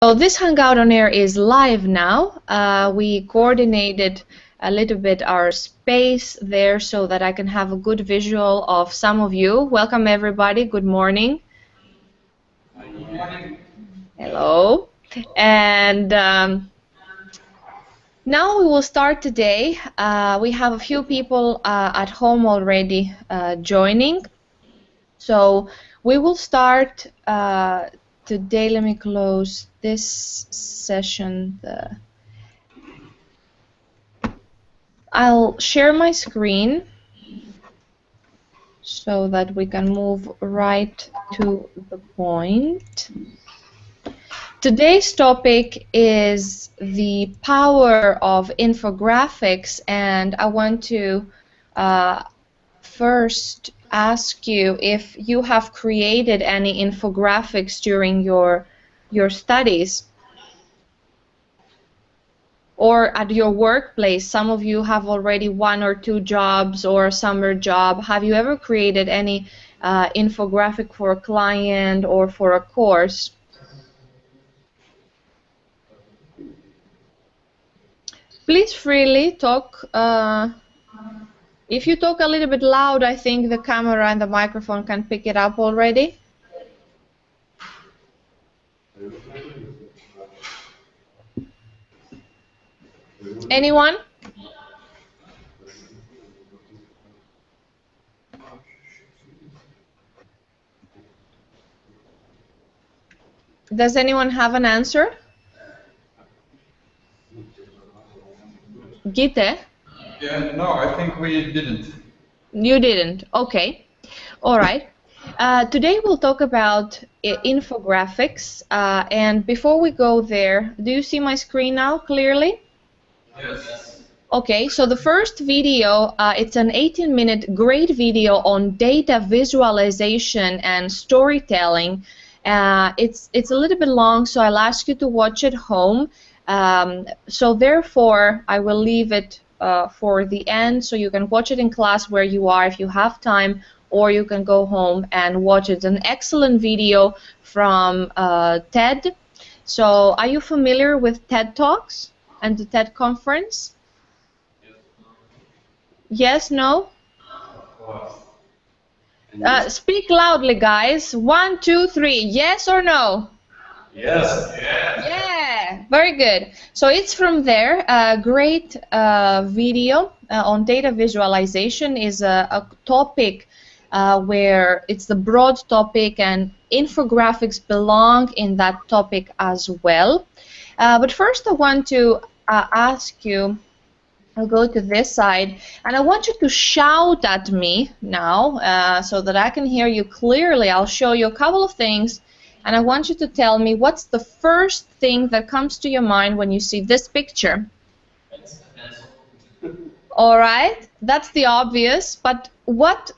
So this Hangout on Air is live now. We coordinated a little bit our space there so that I can have a good visual of some of you. Welcome everybody. Good morning. Good morning. Hello. And now we will start today. We have a few people at home already joining. So we will start today. Let me close this session. I'll share my screen so that we can move right to the point. Today's topic is the power of infographics, and I want to first ask you if you have created any infographics during your studies or at your workplace. Some of you have already 1 or 2 jobs or a summer job. Have you ever created any infographic for a client or for a course? Please freely talk. If you talk a little bit loud, I think the camera and the microphone can pick it up already. Anyone? Does anyone have an answer? Gite? Yeah, no, I think we didn't. You didn't. Okay. All right. Today we'll talk about infographics. And before we go there, do you see my screen now clearly? Yes. Okay, so the first video, it's an 18-minute great video on data visualization and storytelling. It's a little bit long, so I'll ask you to watch it home. So therefore, I will leave it for the end, so you can watch it in class where you are if you have time, or you can go home and watch it. It's an excellent video from TED. So are you familiar with TED Talks and the TED Conference? Yes, no? Speak loudly, guys. 1, 2, 3. Yes or no? Yes. Yeah, very good. So it's from there. A great video on data visualization is a topic where it's the broad topic, and infographics belong in that topic as well. But first I want to ask you, I'll go to this side, and I want you to shout at me now so that I can hear you clearly. I'll show you a couple of things, and I want you to tell me what's the first thing that comes to your mind when you see this picture. All right, that's the obvious, but what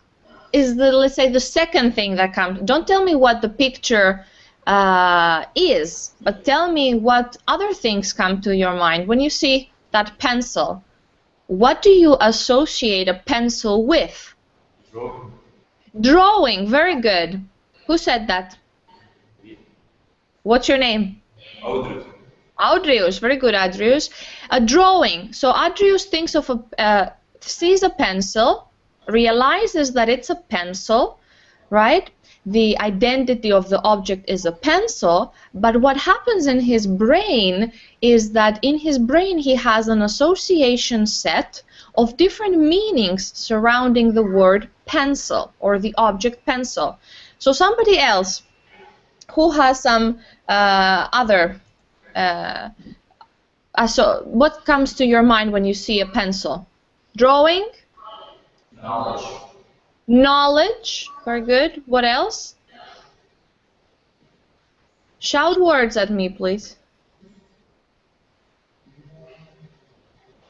is the, let's say, the second thing that comes? Don't tell me what the picture is, but tell me what other things come to your mind when you see that pencil. What do you associate a pencil with? Drawing. Drawing, very good. Who said that? What's your name? Audrey. Adrius, very good, Adrius. A drawing. So Adrius thinks of sees a pencil, realizes that it's a pencil, right? The identity of the object is a pencil, but what happens in his brain is that in his brain he has an association set of different meanings surrounding the word pencil or the object pencil. So somebody else who has some other, so what comes to your mind when you see a pencil? Drawing? Knowledge. Knowledge, very good. What else? Shout words at me, please.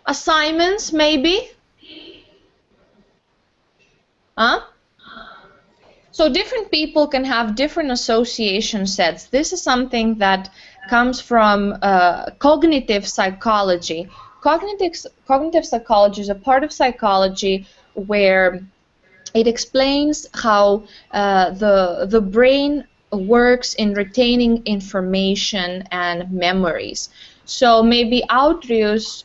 Assignments, maybe? Huh? So different people can have different association sets. This is something that comes from cognitive psychology. Cognitive psychology is a part of psychology where it explains how the brain works in retaining information and memories. So maybe Audrius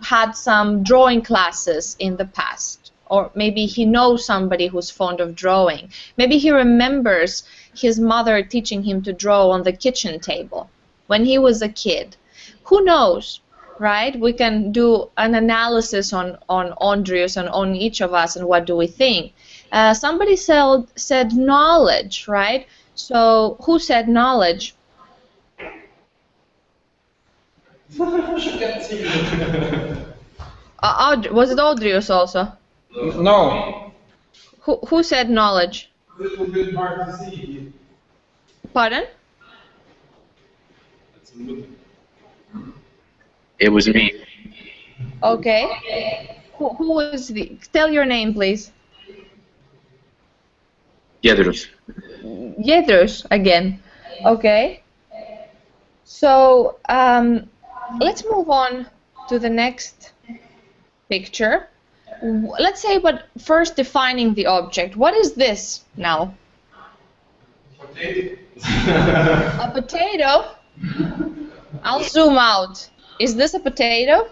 had some drawing classes in the past, or maybe he knows somebody who's fond of drawing. Maybe he remembers his mother teaching him to draw on the kitchen table when he was a kid. Who knows, right? We can do an analysis on Audrius and on each of us and what do we think. Somebody said knowledge, right? So who said knowledge? Was it Audrius also? No. Who said knowledge? Little bit hard to see. Pardon? It was me. Okay. Who was the? Tell your name, please. Yedros. Yedros again. Okay. So let's move on to the next picture. Let's say, but first defining the object. What is this now? Potato. A potato? I'll zoom out. Is this a potato?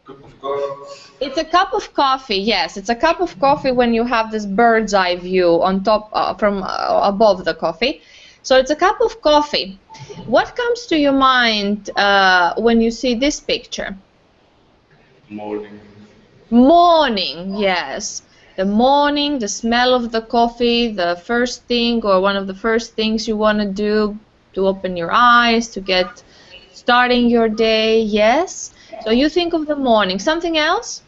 Cup of coffee. It's a cup of coffee, yes. It's a cup of coffee when you have this bird's eye view on top, from above the coffee. So it's a cup of coffee. What comes to your mind when you see this picture? Morning. Morning, yes. The morning, the smell of the coffee, the first thing or one of the first things you want to do to open your eyes, to get starting your day, yes. So you think of the morning. Something else?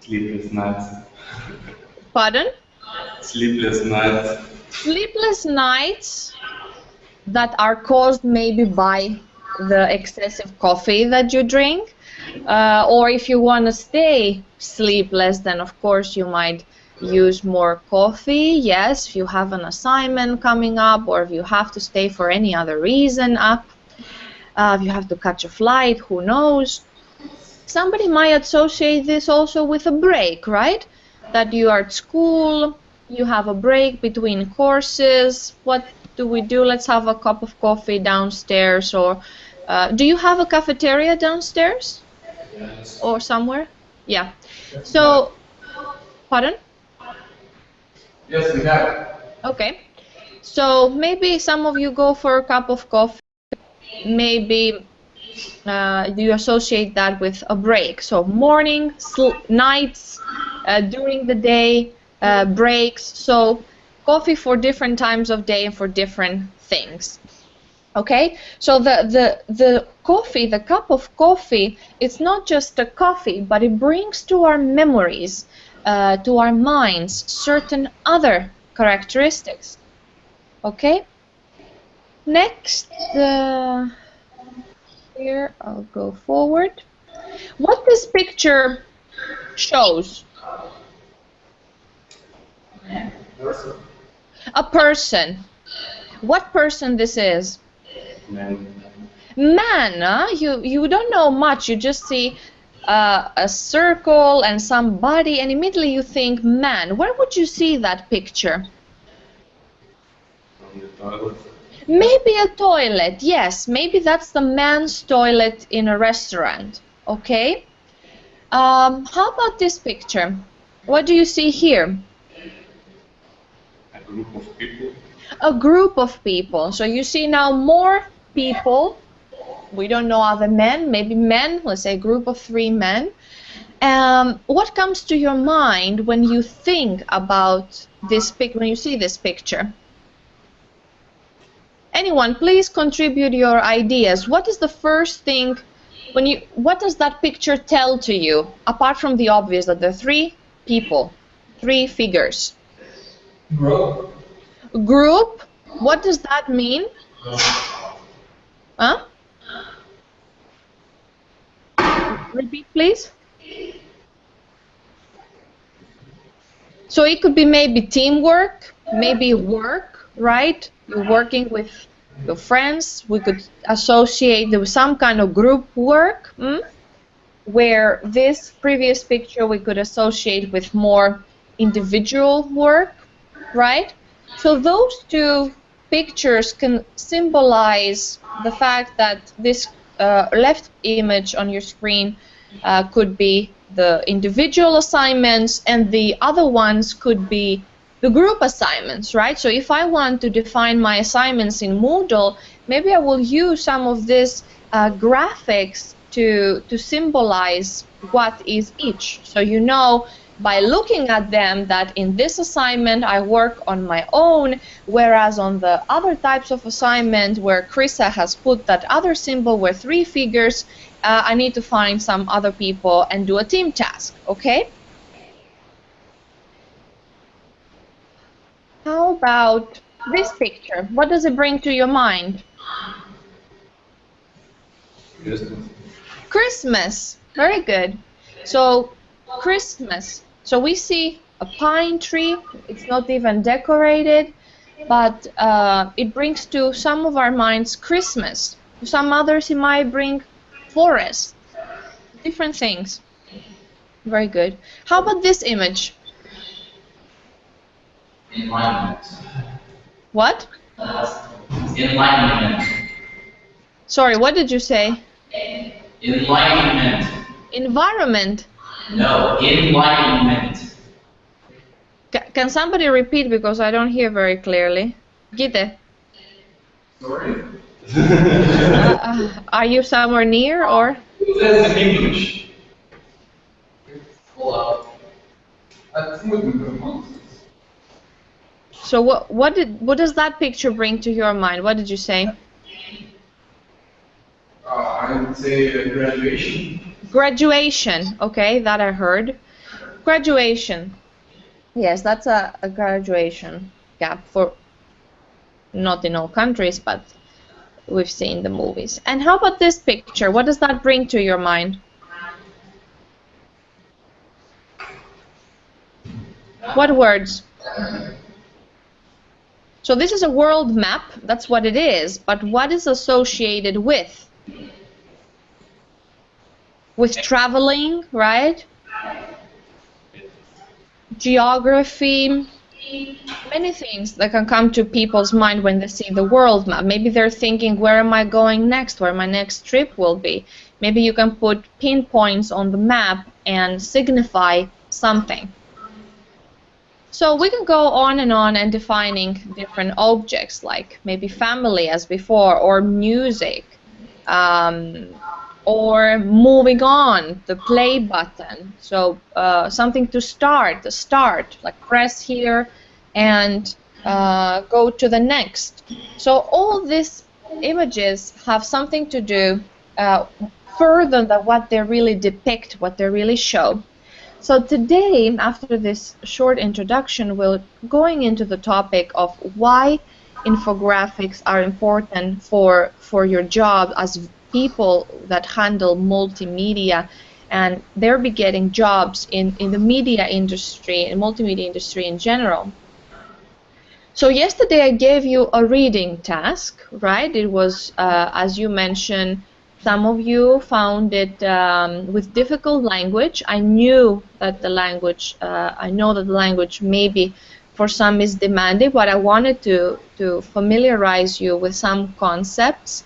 Sleepless nights. Pardon? Sleepless nights. Sleepless nights that are caused maybe by the excessive coffee that you drink. Or if you want to stay sleepless, then of course you might use more coffee. Yes, if you have an assignment coming up, or if you have to stay for any other reason up, if you have to catch a flight, who knows. Somebody might associate this also with a break, right? That you are at school, you have a break between courses. What do we do? Let's have a cup of coffee downstairs, or do you have a cafeteria downstairs? Yes. Or somewhere? Yeah. So, pardon? Yes, we have. Okay. So maybe some of you go for a cup of coffee. Maybe you associate that with a break. So morning, nights, during the day, breaks. So coffee for different times of day and for different things. Okay, so the coffee, the cup of coffee, it's not just a coffee, but it brings to our memories, to our minds, certain other characteristics. Okay, next, here I'll go forward. What this picture shows? Person. A person. What person this is? Man. Man, huh? You don't know much. You just see a circle and some body, and immediately you think man. Where would you see that picture? From the toilet. Maybe a toilet. Yes, maybe that's the man's toilet in a restaurant. Okay. How about this picture? What do you see here? A group of people. A group of people. So you see now more people. We don't know other men, maybe men, let's say a group of 3 men. What comes to your mind when you think about this when you see this picture? Anyone, please contribute your ideas. What is the first thing what does that picture tell to you, apart from the obvious that there are 3 people, 3 figures? Group. Group, what does that mean? Huh? Repeat, please. So it could be maybe teamwork, maybe work, right? You're working with your friends. We could associate with some kind of group work, where this previous picture we could associate with more individual work, right? So those two pictures can symbolize the fact that this left image on your screen could be the individual assignments, and the other ones could be the group assignments, right? So if I want to define my assignments in Moodle, maybe I will use some of these graphics to symbolize what is each. So you know by looking at them that in this assignment I work on my own, whereas on the other types of assignment where Krista has put that other symbol where 3 figures, I need to find some other people and do a team task, okay? How about this picture? What does it bring to your mind? Christmas. Christmas. Very good. So Christmas. So we see a pine tree. It's not even decorated, but it brings to some of our minds Christmas. To some others it might bring forest. Different things. Very good. How about this image? Enlightenment. What? Enlightenment. Sorry, what did you say? Enlightenment. Environment. No, enlightenment. Can somebody repeat because I don't hear very clearly? Gide. Sorry? Are you somewhere near or? That's in English. Hold up. I think we can go on. So what does that picture bring to your mind? What did you say? I would say graduation. Graduation. Okay, that I heard. Graduation. Yes, that's a graduation gap for not in all countries, but we've seen the movies. And how about this picture? What does that bring to your mind? What words? So this is a world map, that's what it is, but what is associated with? With traveling, right? Geography, many things that can come to people's mind when they see the world map. Maybe they're thinking, where am I going next, where my next trip will be. Maybe you can put pinpoints on the map and signify something. So we can go on and defining different objects, like maybe family as before, or music, or moving on, the play button. So something to start, the start, like press here and go to the next. So all these images have something to do further than what they really depict, what they really show. So today, after this short introduction, we're going into the topic of why infographics are important for your job as people that handle multimedia, and they'll be getting jobs in the media industry and multimedia industry in general. So yesterday I gave you a reading task, right? It was, as you mentioned, some of you found it with difficult language. I knew that the language, I know that the language maybe for some is demanding, but I wanted to familiarize you with some concepts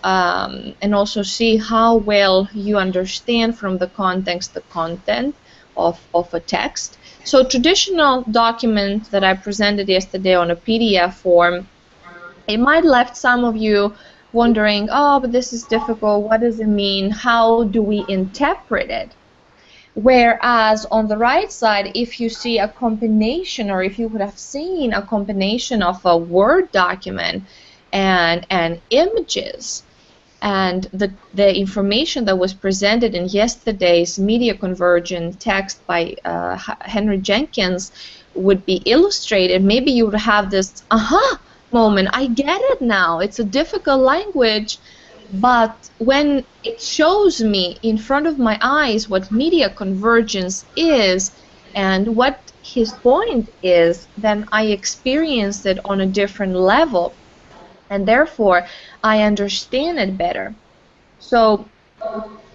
and also see how well you understand from the context the content of a text. So traditional document that I presented yesterday on a PDF form, it might left some of you wondering, oh, but this is difficult, what does it mean, how do we interpret it? Whereas on the right side, if you see a combination, or if you would have seen a combination of a Word document and images, and the information that was presented in yesterday's media convergent text by Henry Jenkins would be illustrated, maybe you would have this aha moment. I get it now. It's a difficult language, but when it shows me in front of my eyes what media convergence is and what his point is, then I experience it on a different level, and therefore I understand it better. So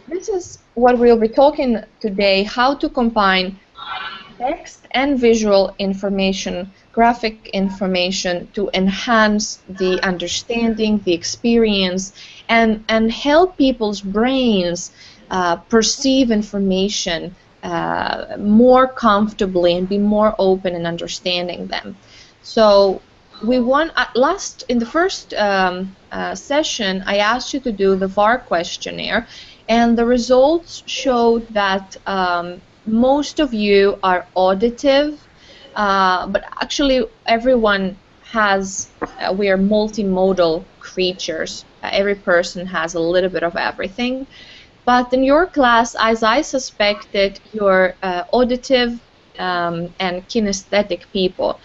this is what we'll be talking today, how to combine text and visual information, graphic information to enhance the understanding, the experience, and help people's brains perceive information more comfortably and be more open in understanding them. So we want in the first session, I asked you to do the VAR questionnaire, and the results showed that most of you are auditive, but actually everyone has, we are multimodal creatures. Every person has a little bit of everything. But in your class, as I suspected, you're auditive and kinesthetic people.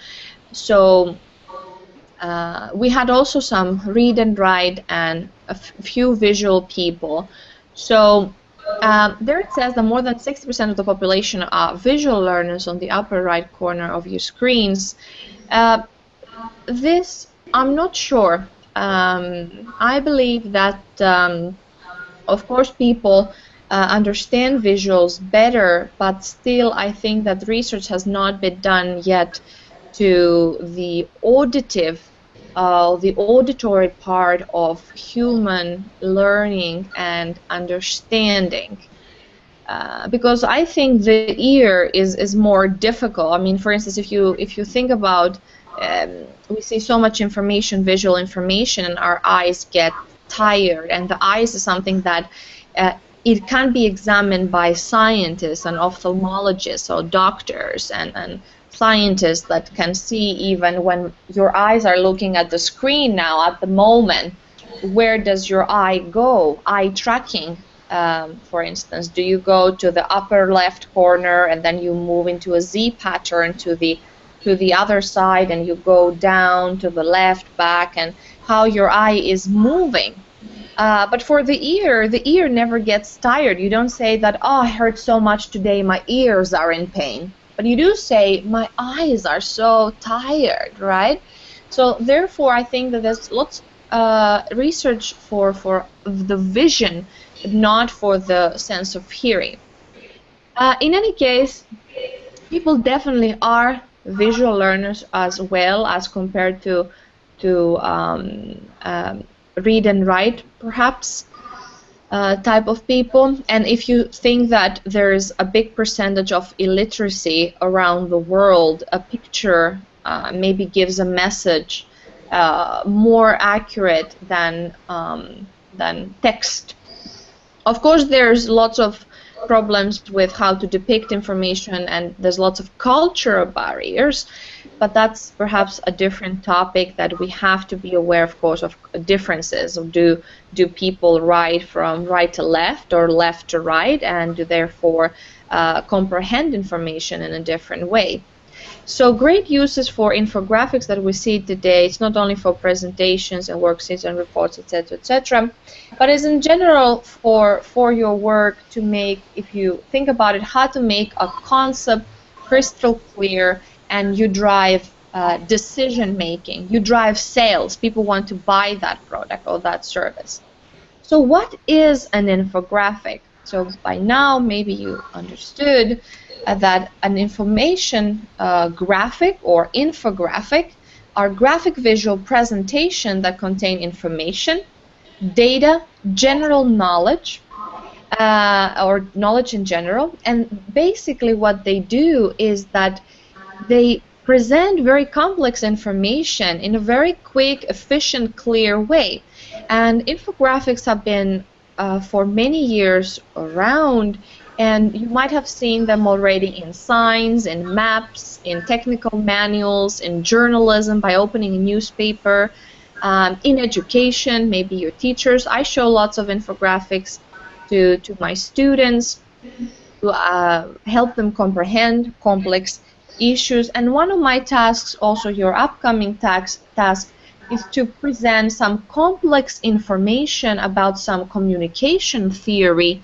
So we had also some read and write and a few visual people. So there it says that more than 60% of the population are visual learners on the upper right corner of your screens. This, I'm not sure. I believe that, of course, people understand visuals better, but still I think that research has not been done yet to the auditive, the auditory part of human learning and understanding. Because I think the ear is more difficult. I mean, for instance, if you think about, we see so much information, visual information, and our eyes get tired. And the eyes is something that it can be examined by scientists and ophthalmologists or doctors and scientists that can see even when your eyes are looking at the screen now at the moment. Where does your eye go? Eye tracking. For instance, do you go to the upper left corner and then you move into a Z pattern to the other side and you go down to the left, back, and how your eye is moving. But for the ear never gets tired. You don't say that, oh, I heard so much today, my ears are in pain. But you do say, my eyes are so tired, right? So therefore, I think that there's lots research for the vision, not for the sense of hearing. In any case, people definitely are visual learners as well as compared to read and write, perhaps, type of people. And if you think that there is a big percentage of illiteracy around the world, a picture maybe gives a message more accurate than text. Of course, there's lots of problems with how to depict information, and there's lots of cultural barriers, but that's perhaps a different topic that we have to be aware, of course, of differences. Of do people write from right to left or left to right, and do therefore comprehend information in a different way. So great uses for infographics that we see today. It's not only for presentations and worksheets and reports, etc., but is in general for your work to make, if you think about it, how to make a concept crystal clear, and you drive decision making. You drive sales. People want to buy that product or that service. So what is an infographic? So by now maybe you understood that an information graphic or infographic are graphic visual presentation that contain information, data, general knowledge, or knowledge in general. And basically what they do is that they present very complex information in a very quick, efficient, clear way. And infographics have been for many years around, and you might have seen them already in signs, in maps, in technical manuals, in journalism by opening a newspaper, in education, maybe your teachers. I show lots of infographics to my students to help them comprehend complex issues. And one of my tasks, also your upcoming task, is to present some complex information about some communication theory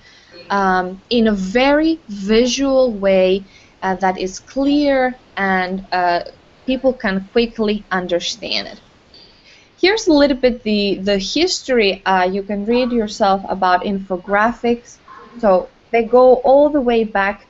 in a very visual way that is clear and people can quickly understand it. Here's a little bit the history. You can read yourself about infographics. So they go all the way back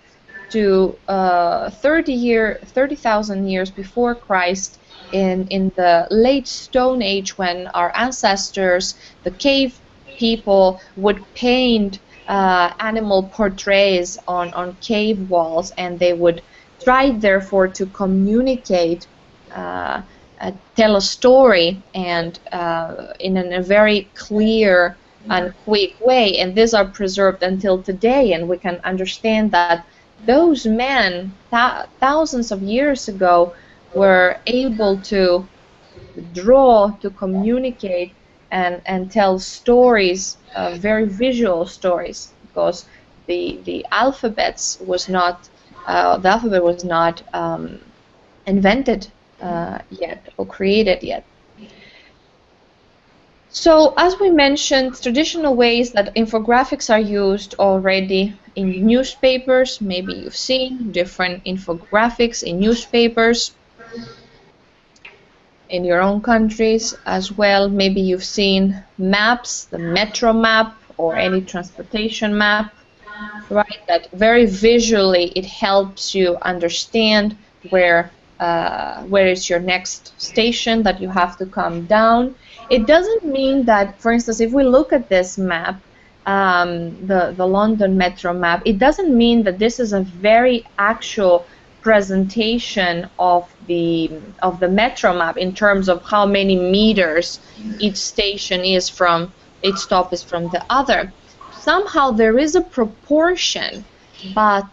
to 30,000 years before Christ, in the late Stone Age, when our ancestors, the cave people, would paint animal portraits on cave walls, and they would try therefore to communicate, tell a story, and in a very clear and quick way, and these are preserved until today, and we can understand that those men thousands of years ago were able to draw, to communicate, and tell stories, very visual stories, because the alphabets was not the alphabet was not invented yet, or created yet. So, as we mentioned, traditional ways that infographics are used already in newspapers. Maybe you've seen different infographics in newspapers in your own countries as well. Maybe you've seen maps, the metro map or any transportation map, right? That very visually it helps you understand where is your next station that you have to come down. It doesn't mean that, for instance, if we look at this map, the London metro map, it doesn't mean that this is a very actual presentation of the metro map in terms of how many meters each station is from, each stop is from the other. Somehow there is a proportion, but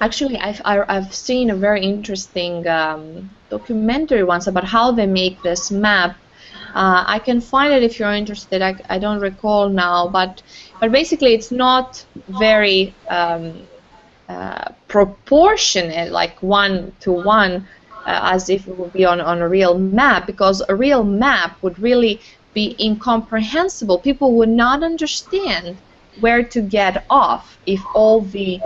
actually I've seen a very interesting documentary once about how they make this map. I can find it if you're interested. I don't recall now, but basically it's not very proportionate, like 1-to-1, as if it would be on a real map, because a real map would really be incomprehensible. People would not understand where to get off if all the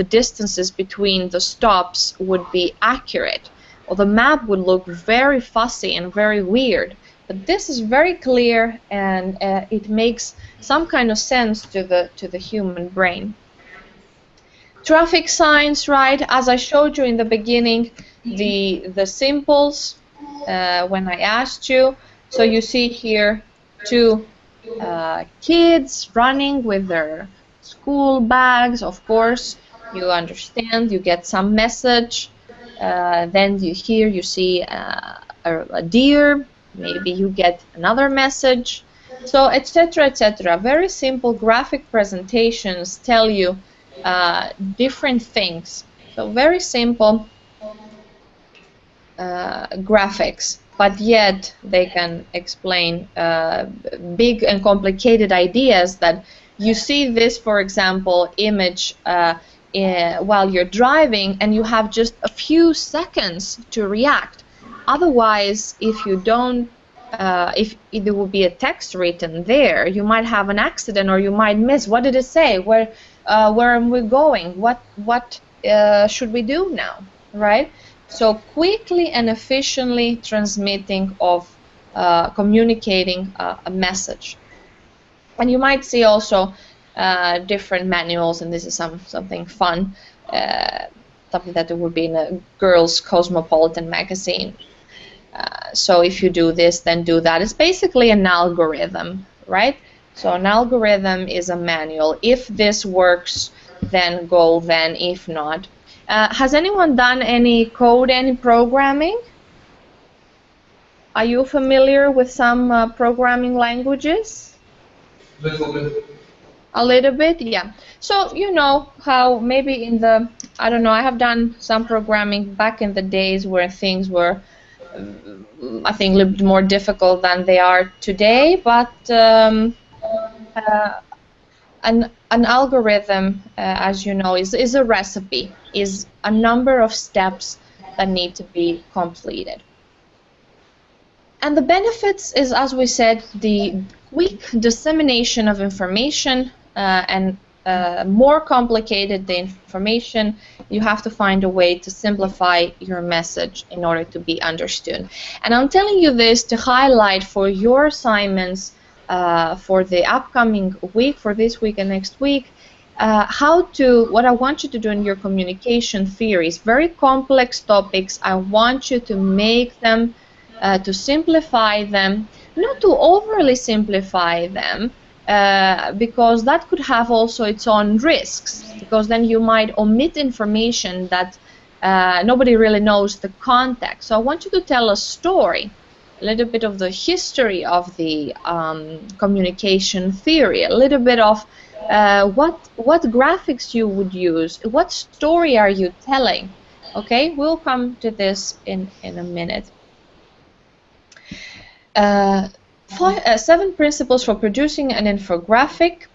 distances between the stops would be accurate. Or the map would look very fussy and very weird. But this is very clear, and it makes some kind of sense to the human brain. Traffic signs, right? As I showed you in the beginning, the symbols when I asked you. So you see here two kids running with their school bags. Of course, you understand. You get some message. Then you see a deer. Maybe you get another message. So etc. etc. Very simple graphic presentations tell you different things. So very simple graphics, but yet they can explain big and complicated ideas. That you see this, for example, image while you're driving, and you have just a few seconds to react. Otherwise, if you don't, if there will be a text written there, you might have an accident, or you might miss. What did it say? Where are we going? What should we do now? Right? So quickly and efficiently transmitting of communicating a message. And you might see also different manuals, and this is something fun, something that would be in a girls' Cosmopolitan magazine. So if you do this, then do that. It's basically an algorithm, right? So an algorithm is a manual. If this works, then go, then if not. Has anyone done any code, any programming? Are you familiar with some programming languages? Little bit. A little bit, yeah. So you know how maybe in the, I don't know, I have done some programming back in the days where things were, I think, a little bit more difficult than they are today, but an algorithm, as you know, is a recipe, is a number of steps that need to be completed. And the benefits is, as we said, the quick dissemination of information, and more complicated the information, you have to find a way to simplify your message in order to be understood. And I'm telling you this to highlight for your assignments for the upcoming week, for this week and next week, what I want you to do in your communication theories, very complex topics, I want you to make them, to simplify them, not to overly simplify them, because that could have also its own risks, because then you might omit information that nobody really knows the context. So I want you to tell a story, a little bit of the history of the communication theory, a little bit of what graphics you would use, what story are you telling. Okay, we'll come to this in a minute. 7 principles for producing an infographic.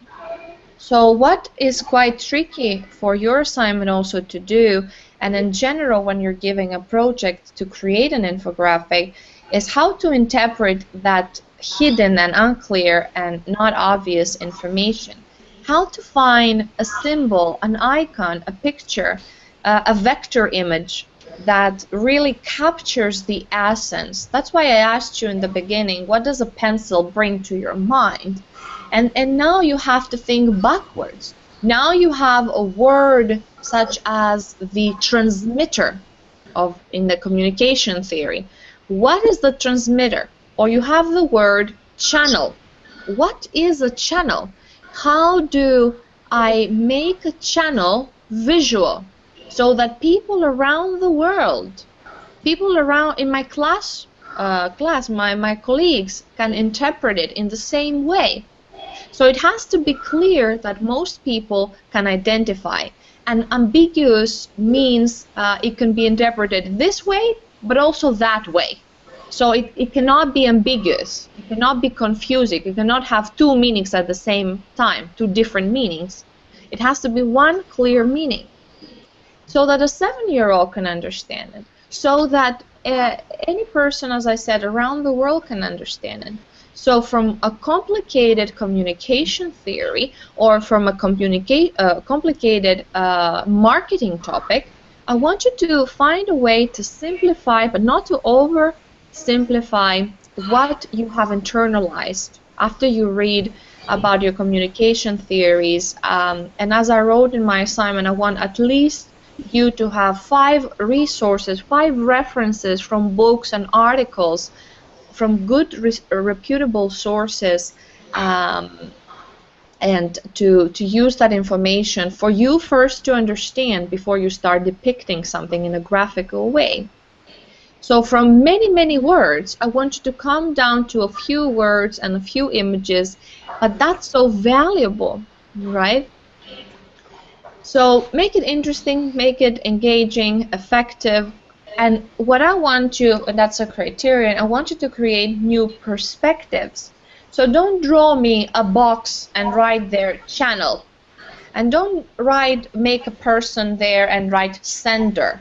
So what is quite tricky for your assignment also to do, and in general when you're giving a project to create an infographic, is how to interpret that hidden and unclear and not obvious information. How to find a symbol, an icon, a picture, a vector image that really captures the essence. That's why I asked you in the beginning, what does a pencil bring to your mind? And now you have to think backwards. Now you have a word such as the transmitter in the communication theory. What is the transmitter? Or you have the word channel. What is a channel? How do I make a channel visual so that people around the world, people around in my class, my colleagues can interpret it in the same way? So it has to be clear that most people can identify. And ambiguous means it can be interpreted this way, but also that way. So it cannot be ambiguous. It cannot be confusing. It cannot have two meanings at the same time, two different meanings. It has to be one clear meaning, so that a 7-year-old can understand it, so that any person, as I said, around the world can understand it. So from a complicated communication theory or from a complicated marketing topic, I want you to find a way to simplify, but not to oversimplify what you have internalized after you read about your communication theories. And as I wrote in my assignment, I want at least you to have 5 resources, 5 references from books and articles from good reputable sources, and to use that information for you first to understand before you start depicting something in a graphical way. So from many words, I want you to come down to a few words and a few images, but that's so valuable, right? So make it interesting, make it engaging, effective. And what I want you, and that's a criterion, I want you to create new perspectives. So don't draw me a box and write there channel. And don't make a person there and write sender.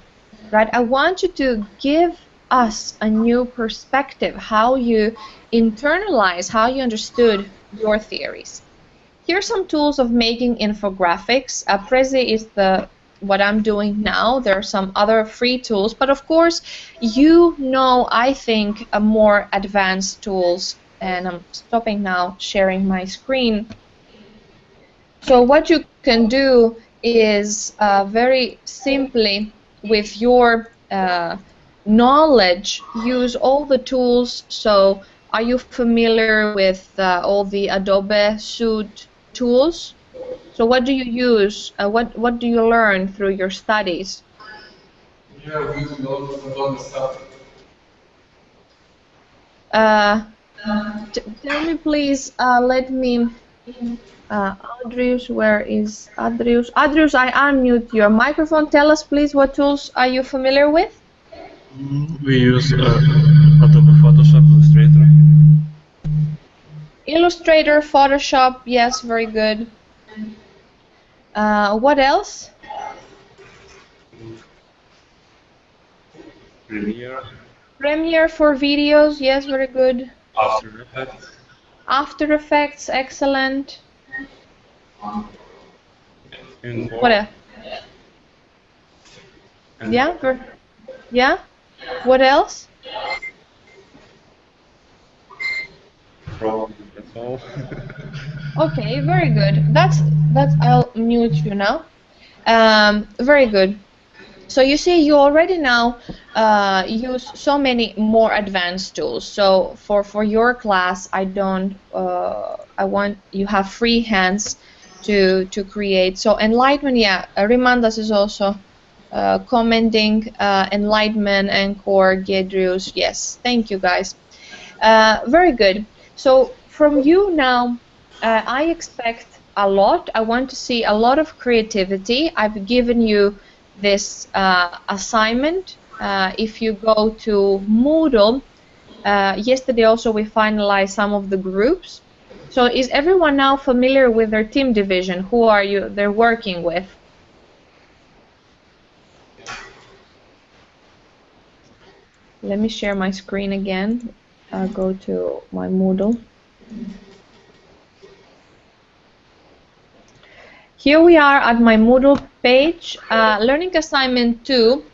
Right? I want you to give us a new perspective, how you internalize, how you understood your theories. Here are some tools of making infographics. Prezi is what I'm doing now. There are some other free tools, but of course, I think, more advanced tools. And I'm stopping now sharing my screen. So what you can do is very simply, with your knowledge, use all the tools. So are you familiar with all the Adobe Suite tools? So what do you use? What do you learn through your studies? Yeah, we use Adobe stuff. Tell me please, let me, Adrius, where is Adrius? Adrius, I unmute your microphone. Tell us please, what tools are you familiar with? We use Adobe Photoshop, Illustrator. Illustrator, Photoshop, yes, very good. What else? Premiere. Premiere for videos, yes, very good. After Effects. After Effects, excellent. Info. What else? Yeah, yeah. What else? Probably that's all. Okay, very good. I'll mute you now. Very good. So you see, you already now use so many more advanced tools. So for your class, I don't. I want you have free hands to create. So enlightenment, yeah. Rimandas is also commenting enlightenment and core Gedrius. Yes, thank you guys. Very good. So from you now, I expect a lot. I want to see a lot of creativity. I've given you this assignment. If you go to Moodle, yesterday also we finalized some of the groups. So is everyone now familiar with their team division? Who are you? They're working with? Let me share my screen again. I'll go to my Moodle. Here we are at my Moodle page, learning assignment 2,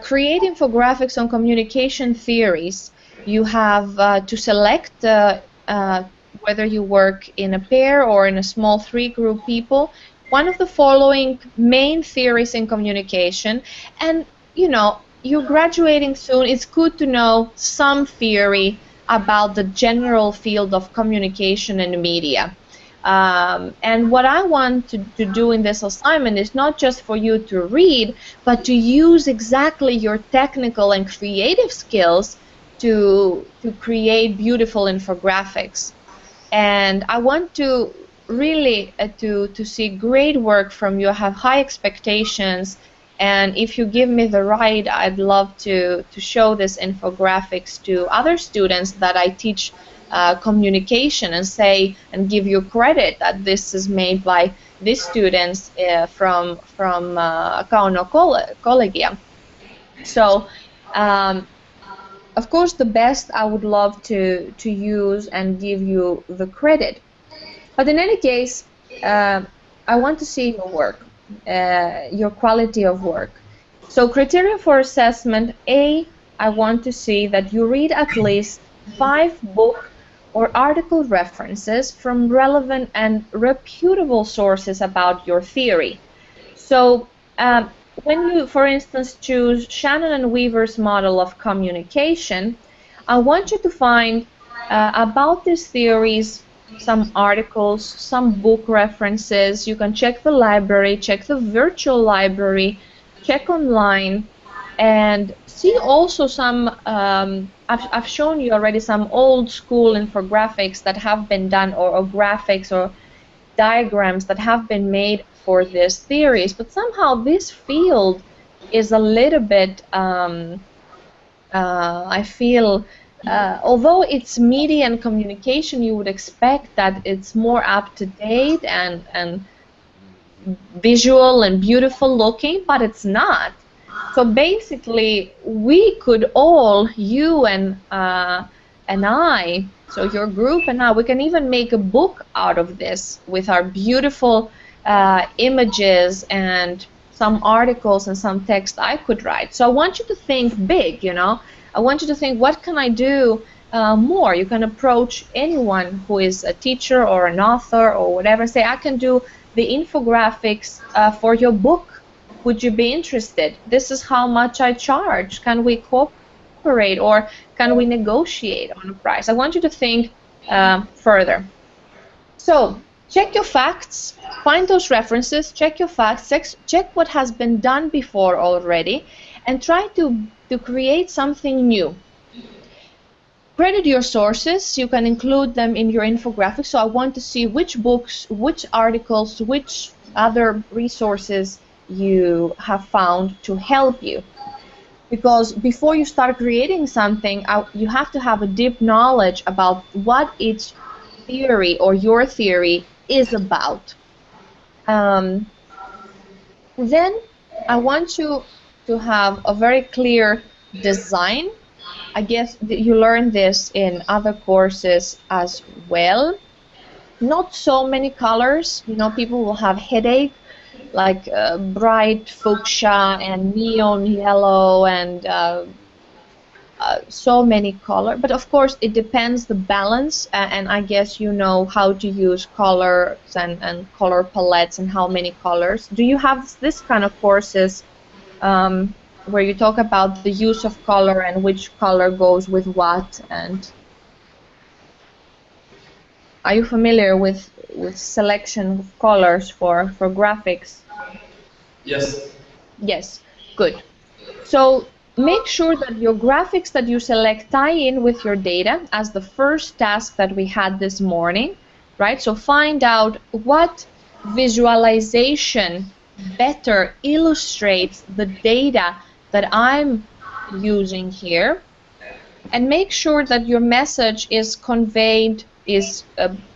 create infographics on communication theories. You have to select whether you work in a pair or in a small 3-group people, one of the following main theories in communication. And you know, you're graduating soon, it's good to know some theory about the general field of communication and media. And what I want to do in this assignment is not just for you to read, but to use exactly your technical and creative skills to create beautiful infographics. And I want to really to see great work from you. I have high expectations, and if you give me the right, I'd love to show this infographics to other students that I teach communication and say and give you credit that this is made by these students from Kauno Collegia. So of course the best I would love to use and give you the credit, but in any case I want to see your work, your quality of work. So criteria for assessment: A, I want to see that you read at least 5 book or article references from relevant and reputable sources about your theory. So when you, for instance, choose Shannon and Weaver's model of communication, I want you to find about these theories some articles, some book references. You can check the library, check the virtual library, check online, and see also some, I've shown you already some old school infographics that have been done, or graphics or diagrams that have been made for these theories, but somehow this field is a little bit, I feel, although it's media and communication, you would expect that it's more up to date and visual and beautiful looking, but it's not. So basically, we could all, you and I, so your group and I, we can even make a book out of this with our beautiful images and some articles and some text I could write. So I want you to think big, you know. I want you to think, what can I do more? You can approach anyone who is a teacher or an author or whatever, say, I can do the infographics for your book. Would you be interested? This is how much I charge. Can we cooperate, or can we negotiate on a price? I want you to think further. So check your facts, find those references, check your facts, check what has been done before already, and try to create something new. Credit your sources. You can include them in your infographic. So I want to see which books, which articles, which other resources you have found to help you. Because before you start creating something, you have to have a deep knowledge about what each theory or your theory is about. Then I want you to have a very clear design. I guess you learn this in other courses as well. Not so many colors. You know, people will have headache, like bright fuchsia and neon yellow and so many color, but of course it depends the balance, and I guess you know how to use colors and color palettes and how many colors. Do you have this kind of courses where you talk about the use of color and which color goes with what? And are you familiar with selection of colors for graphics? Yes. Yes, good. So make sure that your graphics that you select tie in with your data as the first task that we had this morning, right? So find out what visualization better illustrates the data that I'm using here, and make sure that your message is conveyed, is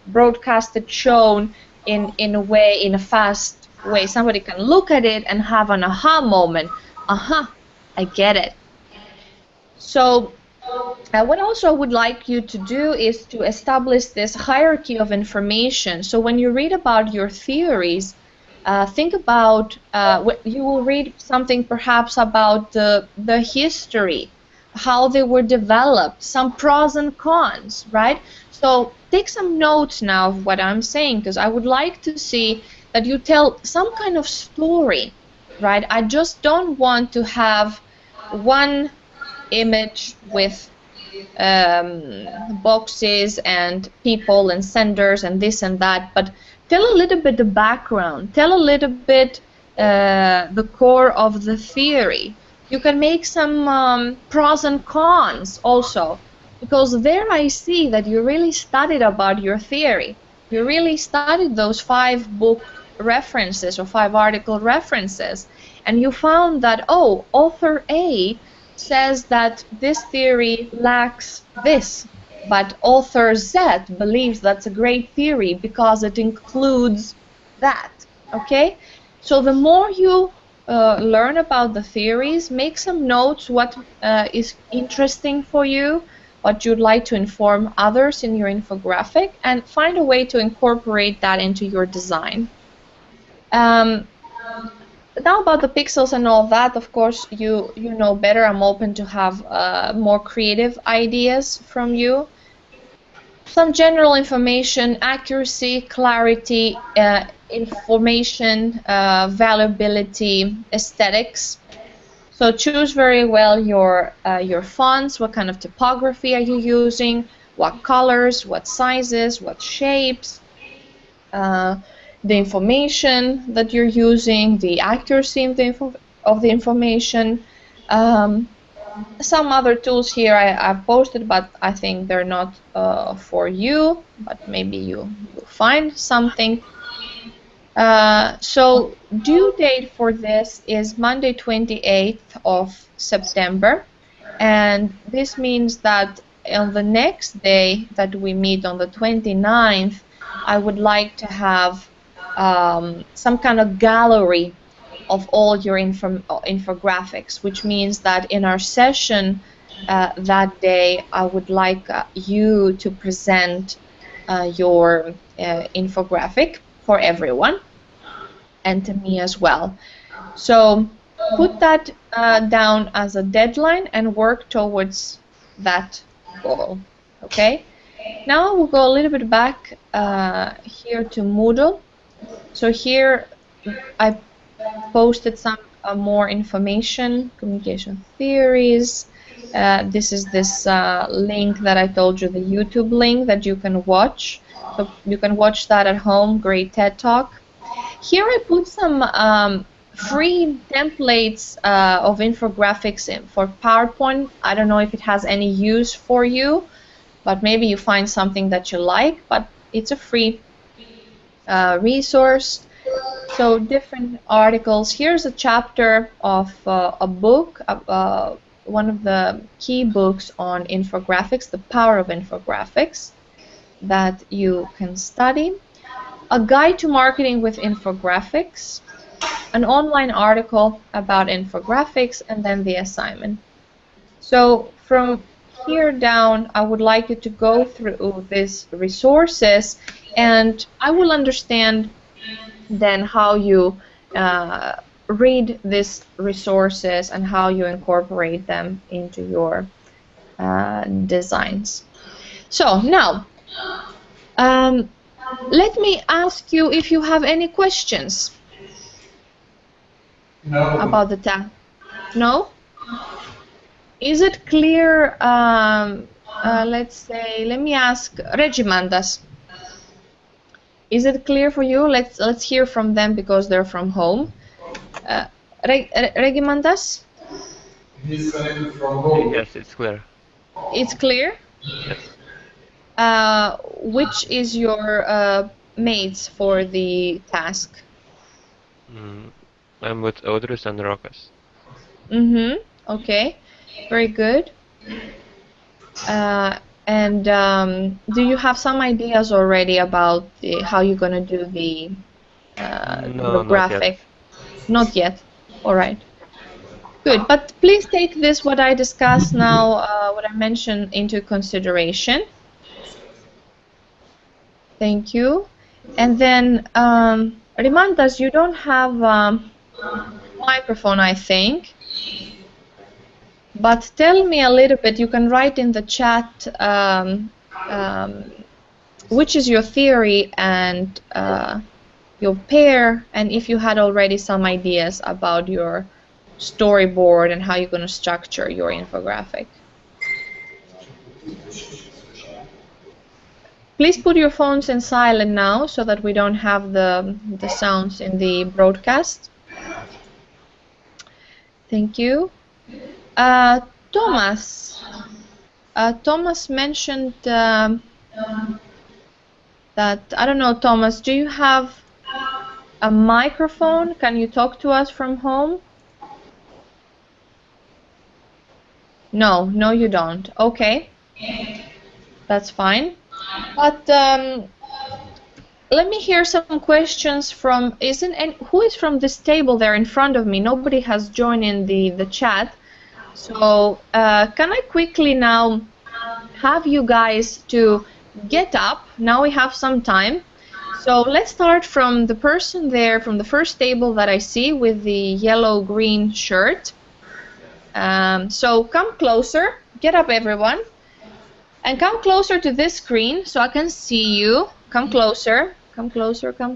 broadcasted, shown in a way, in a fast way. Somebody can look at it and have an aha moment. Aha, I get it. So what also I would like you to do is to establish this hierarchy of information. So when you read about your theories, think about, you will read something perhaps about the history, how they were developed, some pros and cons, right? So take some notes now of what I'm saying, because I would like to see that you tell some kind of story, right? I just don't want to have one image with boxes and people and senders and this and that, but tell a little bit the background, tell a little bit the core of the theory. You can make some pros and cons also, because there I see that you really studied about your theory. You really studied those 5 book references or 5 article references, and you found that, oh, author A says that this theory lacks this, but author Z believes that's a great theory because it includes that, okay? So the more you learn about the theories, make some notes what is interesting for you, what you'd like to inform others in your infographic, and find a way to incorporate that into your design. Now about the pixels and all that, of course, you know better. I'm open to have more creative ideas from you. Some general information, accuracy, clarity, information, valuability, aesthetics. So choose very well your fonts, what kind of typography are you using, what colors, what sizes, what shapes, the information that you're using, the accuracy of the information. Some other tools here I've posted, but I think they're not for you, but maybe you'll find something. So due date for this is Monday 28th of September, and this means that on the next day that we meet on the 29th, I would like to have some kind of gallery of all your infographics, which means that in our session that day, I would like you to present your infographic for everyone and to me as well. So put that down as a deadline and work towards that goal, okay? Now we'll go a little bit back here to Moodle. So here I posted some more information, communication theories. This is this link that I told you, the YouTube link that you can watch. So you can watch that at home, great TED Talk. Here I put some free templates of infographics for PowerPoint. I don't know if it has any use for you, but maybe you find something that you like, but it's a free resource. So different articles. Here's a chapter of a book, one of the key books on infographics, The Power of Infographics, that you can study. A guide to marketing with infographics, an online article about infographics, and then the assignment. So from here down, I would like you to go through these resources, and I will understand then how you read these resources and how you incorporate them into your designs. So now, let me ask you if you have any questions No. about the task. No? Is it clear? Let's say, let me ask Regimandas. Is it clear for you? Let's hear from them because they're from home. Regimandas? He's connected from home. Yes, it's clear. It's clear? Yes. Which is your mates for the task? I'm with Audrus and Rokas. Okay, very good. And do you have some ideas already about how you're going to do the No, not graphic? yet. Not yet. All right. Good. But please take this, what I discussed now, what I mentioned, into consideration. Thank you. And then, Rimandas, you don't have microphone, I think. But tell me a little bit, you can write in the chat which is your theory and your pair, and if you had already some ideas about your storyboard and how you're going to structure your infographic. Please put your phones in silent now so that we don't have the sounds in the broadcast. Thank you. Thomas. Thomas mentioned that, I don't know, Thomas, do you have a microphone? Can you talk to us from home? No, no you don't. Okay, that's fine. But let me hear some questions from, who is from this table there in front of me? Nobody has joined in the chat. So can I quickly now have you guys to get up? Now we have some time. So let's start from the person there, from the first table that I see with the yellow-green shirt. So come closer, get up everyone, and come closer to this screen so I can see you. Come closer, come closer, come.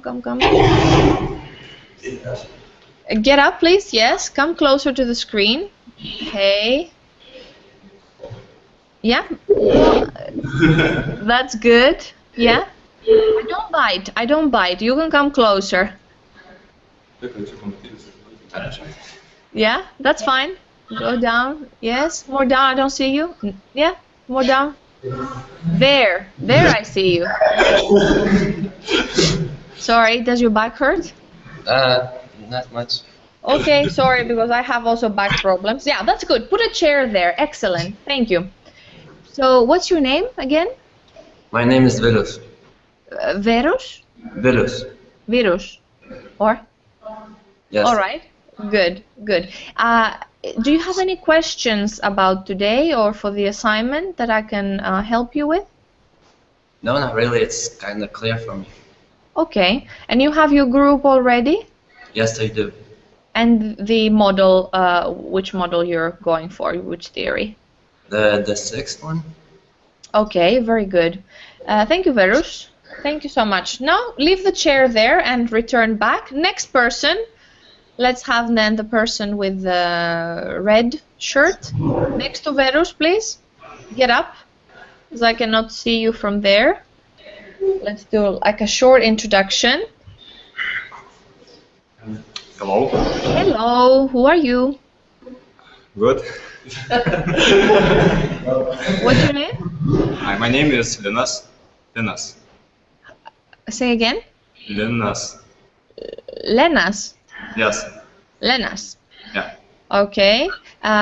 Get up please, yes, come closer to the screen. Okay. Yeah, that's good. Yeah, I don't bite. You can come closer. Yeah, that's fine. Go down. Yes, more down. I don't see you. Yeah, more down. There I see you. Sorry, does your back hurt? Not much. Okay, sorry, because I have also back problems. Yeah, that's good. Put a chair there. Excellent. Thank you. So, what's your name again? My name is Velus. Verus? Velus. Virus. Or? Yes. All right. Good, good. Do you have any questions about today or for the assignment that I can help you with? No, not really. It's kind of clear for me. Okay. And you have your group already? Yes, I do. And the model, which model you're going for, which theory? The sixth one? Okay, very good. Thank you, Verus. Thank you so much. Now, leave the chair there and return back. Next person. Let's have then the person with the red shirt. Next to Verus, please. Get up, because I cannot see you from there. Let's do like a short introduction. Hello. Hello, who are you? Good. What's your name? Hi, my name is Lenas. Lenas. Say again. Lenas. Lenas. Yes. Lenas. Yeah. Okay.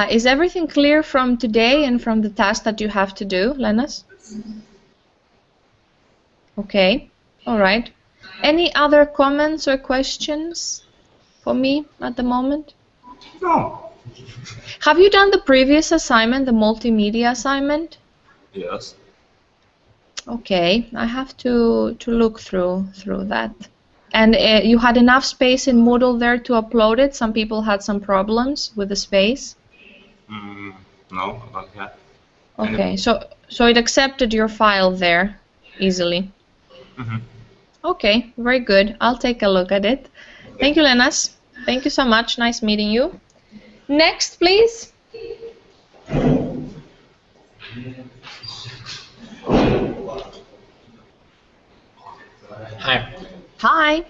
Is everything clear from today and from the task that you have to do, Lenas? Okay. All right. Any other comments or questions for me at the moment? No. Have you done the previous assignment, the multimedia assignment? Yes. Okay, I have to look through that. And you had enough space in Moodle there to upload it? Some people had some problems with the space? No, not yet. Okay, so it accepted your file there easily. Mhm. Okay, very good. I'll take a look at it. Thank you, Lenas. Thank you so much. Nice meeting you. Next, please. Hi. Hi.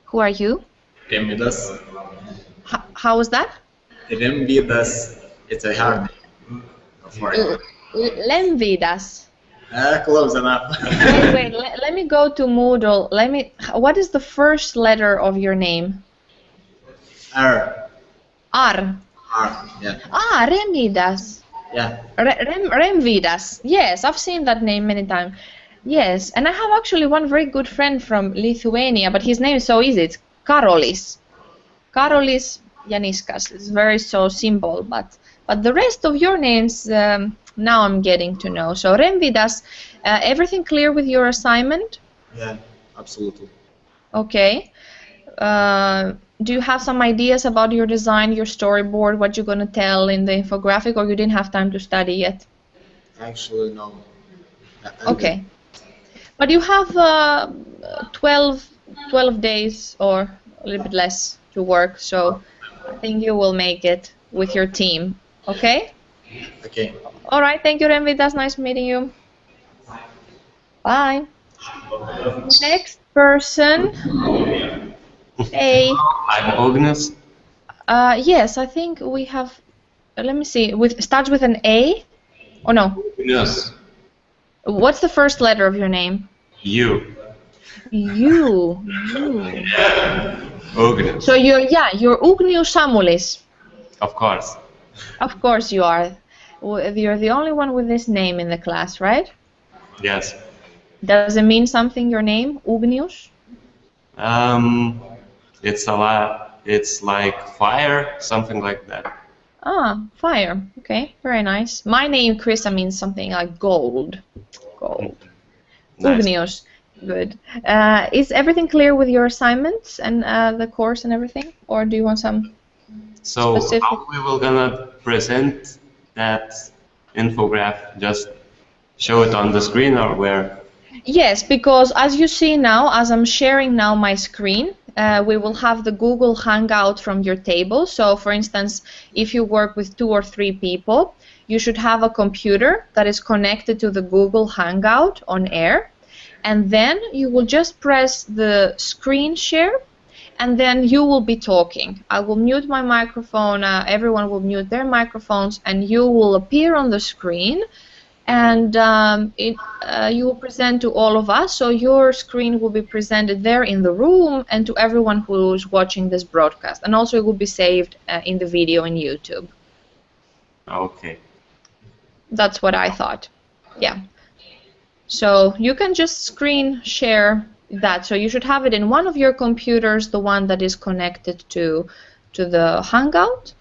Who are you? Remedios. How was that? Remedios. It's a hard name. For it. Lemvidas. Close enough. Wait, let me go to Moodle. What is the first letter of your name? R. R. R. Yeah. Ah, Remidas. Yeah. Remvidas. Yes, I've seen that name many times. Yes, and I have actually one very good friend from Lithuania, but his name is so easy. It's Karolis. Karolis Janiskas. It's very so simple, but the rest of your names now I'm getting to know. So Remvidas, everything clear with your assignment? Yeah. Absolutely. Okay. Do you have some ideas about your design, your storyboard, what you're going to tell in the infographic, or you didn't have time to study yet? Actually, no. Okay. But you have 12 days or a little bit less to work, so I think you will make it with your team. Okay? Okay. All right. Thank you, Renvi. That's nice meeting you. Bye. Next person. Hey. I'm Ognes. Yes, I think we have. Let me see. Starts with an A. Or no? Yes. What's the first letter of your name? You. You. Ognes. So you're Ugnius Samulis. Of course. Of course you are. You're the only one with this name in the class, right? Yes. Does it mean something, your name, Ugnius? It's a lot. It's like fire, something like that. Ah, fire. Okay, very nice. My name, Krista, means something like gold. Gold. Nice. Ugnius. Good. Is everything clear with your assignments and the course and everything? Or do you want some So specific? how we will gonna present that infograph? Just show it on the screen or where? Yes, because as you see now, as I'm sharing now my screen, we will have the Google Hangout from your table. So for instance, if you work with 2 or 3 people, you should have a computer that is connected to the Google Hangout on air. And then you will just press the screen share, and then you will be talking. I will mute my microphone, everyone will mute their microphones, and you will appear on the screen, and you will present to all of us. So your screen will be presented there in the room and to everyone who's watching this broadcast. And also it will be saved in the video in YouTube. Okay. That's what I thought. Yeah. So you can just screen share that. So you should have it in one of your computers, the one that is connected to the Hangout,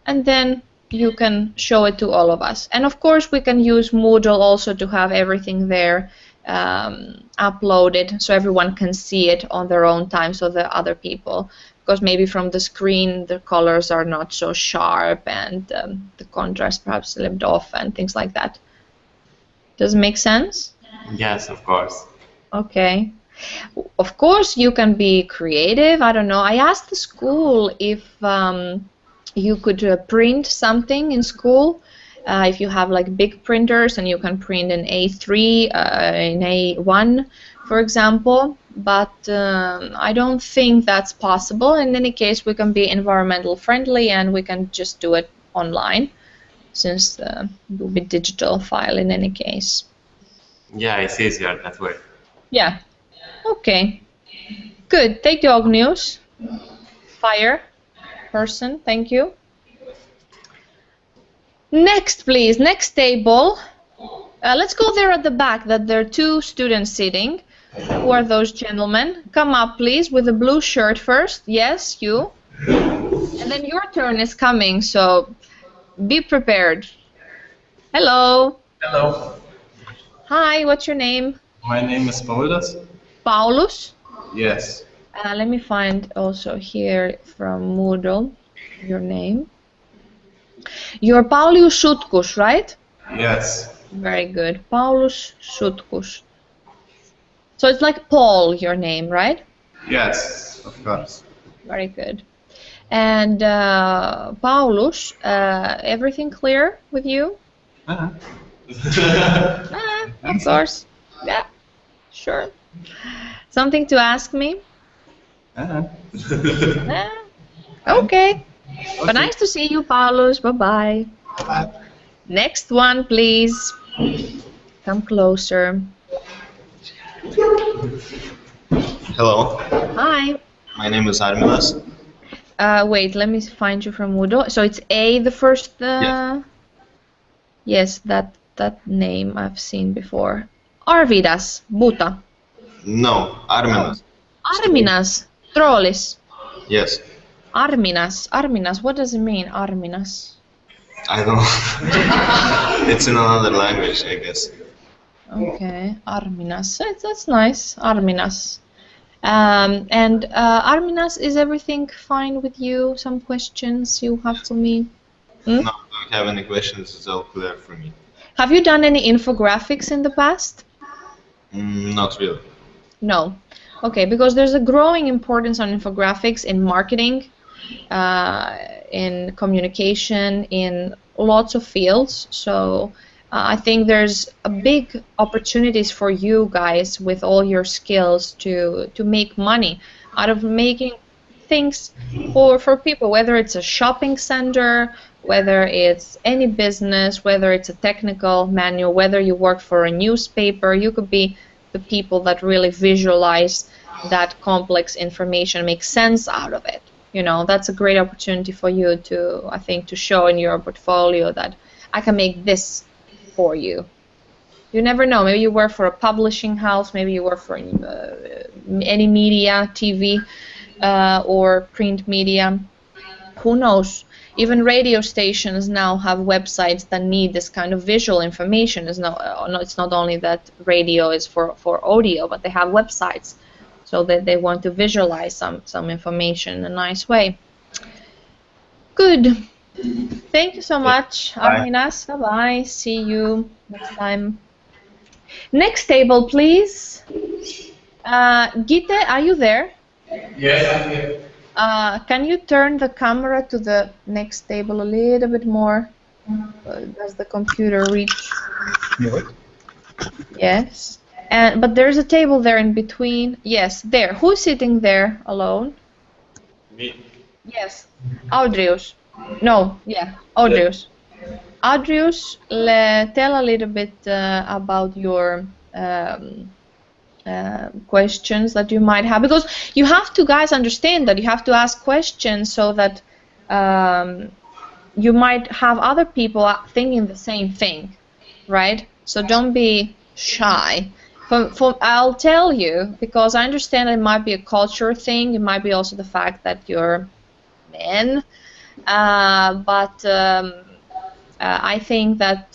and then you can show it to all of us. And of course we can use Moodle also to have everything there uploaded so everyone can see it on their own time, so the other people, because maybe from the screen the colors are not so sharp and the contrast perhaps a little bit off and things like that. Does it make sense? Yes, of course. Okay. Of course, you can be creative. I don't know. I asked the school if you could print something in school. If you have like big printers and you can print an A3, in A1, for example. But I don't think that's possible. In any case, we can be environmental friendly and we can just do it online, since it will be digital file in any case. Yeah, it's easier that way. Yeah. Okay. Good. Thank you, Ognius. Fire person. Thank you. Next, please. Next table. Let's go there at the back. That there are 2 students sitting. Who are those gentlemen? Come up, please, with a blue shirt first. Yes, you. And then your turn is coming, so be prepared. Hello. Hello. Hi, what's your name? My name is Paulus. Paulus? Yes. Let me find also here from Moodle your name. You're Paulius Sutkus, right? Yes. Very good. Paulus Sutkus. So it's like Paul, your name, right? Yes, of course. Very good. And Paulus, everything clear with you? Uh-huh. Of course. Yeah, sure. Something to ask me? Uh-huh. Okay. But nice to see you, Paulus. Bye-bye. Next one, please. Come closer. Hello, Hi. my name is Arminas. Wait, let me find you from Udo. So it's A, the first. Yes, that name I've seen before. Arvidas, Buta. No, Arminas. Arminas, Trollis. Yes, Arminas. What does it mean, Arminas? I don't know. It's in another language, I guess. Okay, Arminas. That's nice, Arminas. And Arminas, is everything fine with you? Some questions you have for me? No, I don't have any questions. It's all clear for me. Have you done any infographics in the past? Not really. No. Okay, because there's a growing importance on infographics in marketing, in communication, in lots of fields. So I think there's a big opportunities for you guys with all your skills to make money out of making things for people, whether it's a shopping center, whether it's any business, whether it's a technical manual, whether you work for a newspaper. You could be the people that really visualize that complex information, make sense out of it. You know, that's a great opportunity for you to, I think, to show in your portfolio that I can make this for you. You never know. Maybe you work for a publishing house. Maybe you work for any media, TV, or print media. Who knows? Even radio stations now have websites that need this kind of visual information. It's not only that radio is for audio, but they have websites so that they want to visualize some information in a nice way. Good. Thank you so much, Arminas. Bye-bye. See you next time. Next table, please. Gite, are you there? Yes, I'm here. Can you turn the camera to the next table a little bit more? Does the computer reach? Yes. But there's a table there in between. Yes, there. Who's sitting there alone? Me. Yes. Audrius. No, yeah, Audrius. Audrius, tell a little bit about your questions that you might have, because you have to, guys, understand that you have to ask questions so that you might have other people thinking the same thing, right? So don't be shy. I'll tell you, because I understand it might be a culture thing, it might be also the fact that you're men, but I think that,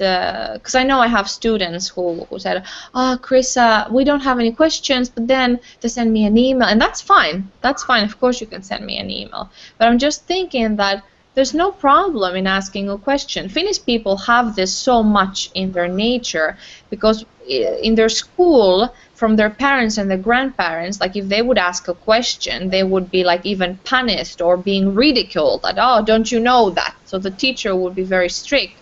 because I know I have students who said, oh, Chris, we don't have any questions, but then they send me an email, and that's fine. That's fine. Of course you can send me an email. But I'm just thinking that there's no problem in asking a question. Finnish people have this so much in their nature, because in their school, from their parents and their grandparents, like if they would ask a question, they would be like even punished or being ridiculed, that, oh, don't you know that? So the teacher would be very strict.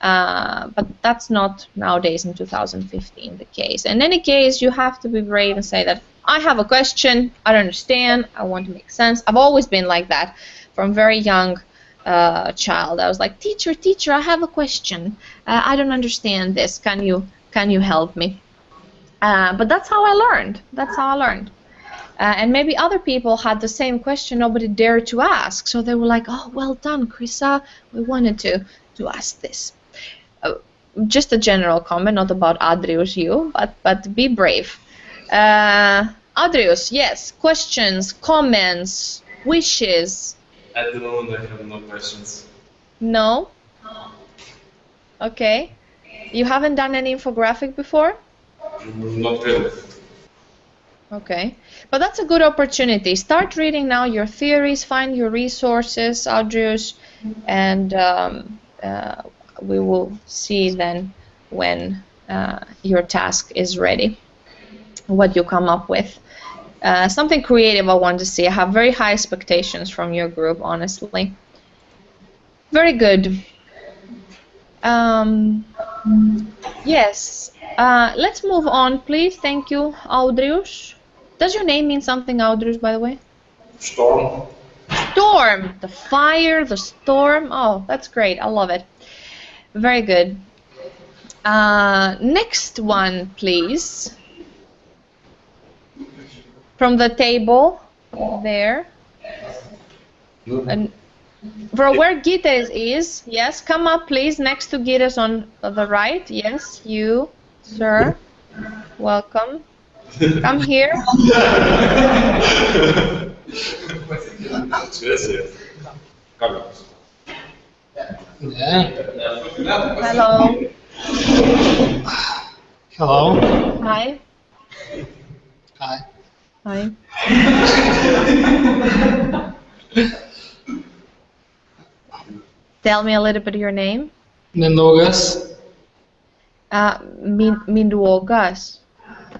But that's not nowadays in 2015 the case. In any case, you have to be brave and say that I have a question, I don't understand, I want to make sense. I've always been like that from very young child. I was like, teacher, I have a question. I don't understand this. Can you help me? But that's how I learned. That's how I learned. And maybe other people had the same question, nobody dared to ask. So they were like, oh, well done, Krisa. We wanted to ask this. Just a general comment, not about Adrius, you, but be brave. Adrius, yes, questions, comments, wishes. At the moment, I have no questions. No? Okay. You haven't done any infographic before? Not really. Okay, but that's a good opportunity. Start reading now your theories, find your resources, Audrius, and we will see then when your task is ready, what you come up with. Something creative I want to see. I have very high expectations from your group, honestly. Very good. Yes, let's move on, please. Thank you, Audrius. Does your name mean something, Audrius, by the way? Storm. Storm, the fire, the storm. Oh, that's great. I love it. Very good. Next one, please. From the table there. And from where Gites is, yes, come up, please, next to Gites on the right. Yes, you, sir. Welcome. Come here. Hello. Hello. Hi. Hi. Hi. Tell me a little bit of your name. Mindaugas. Mindaugas.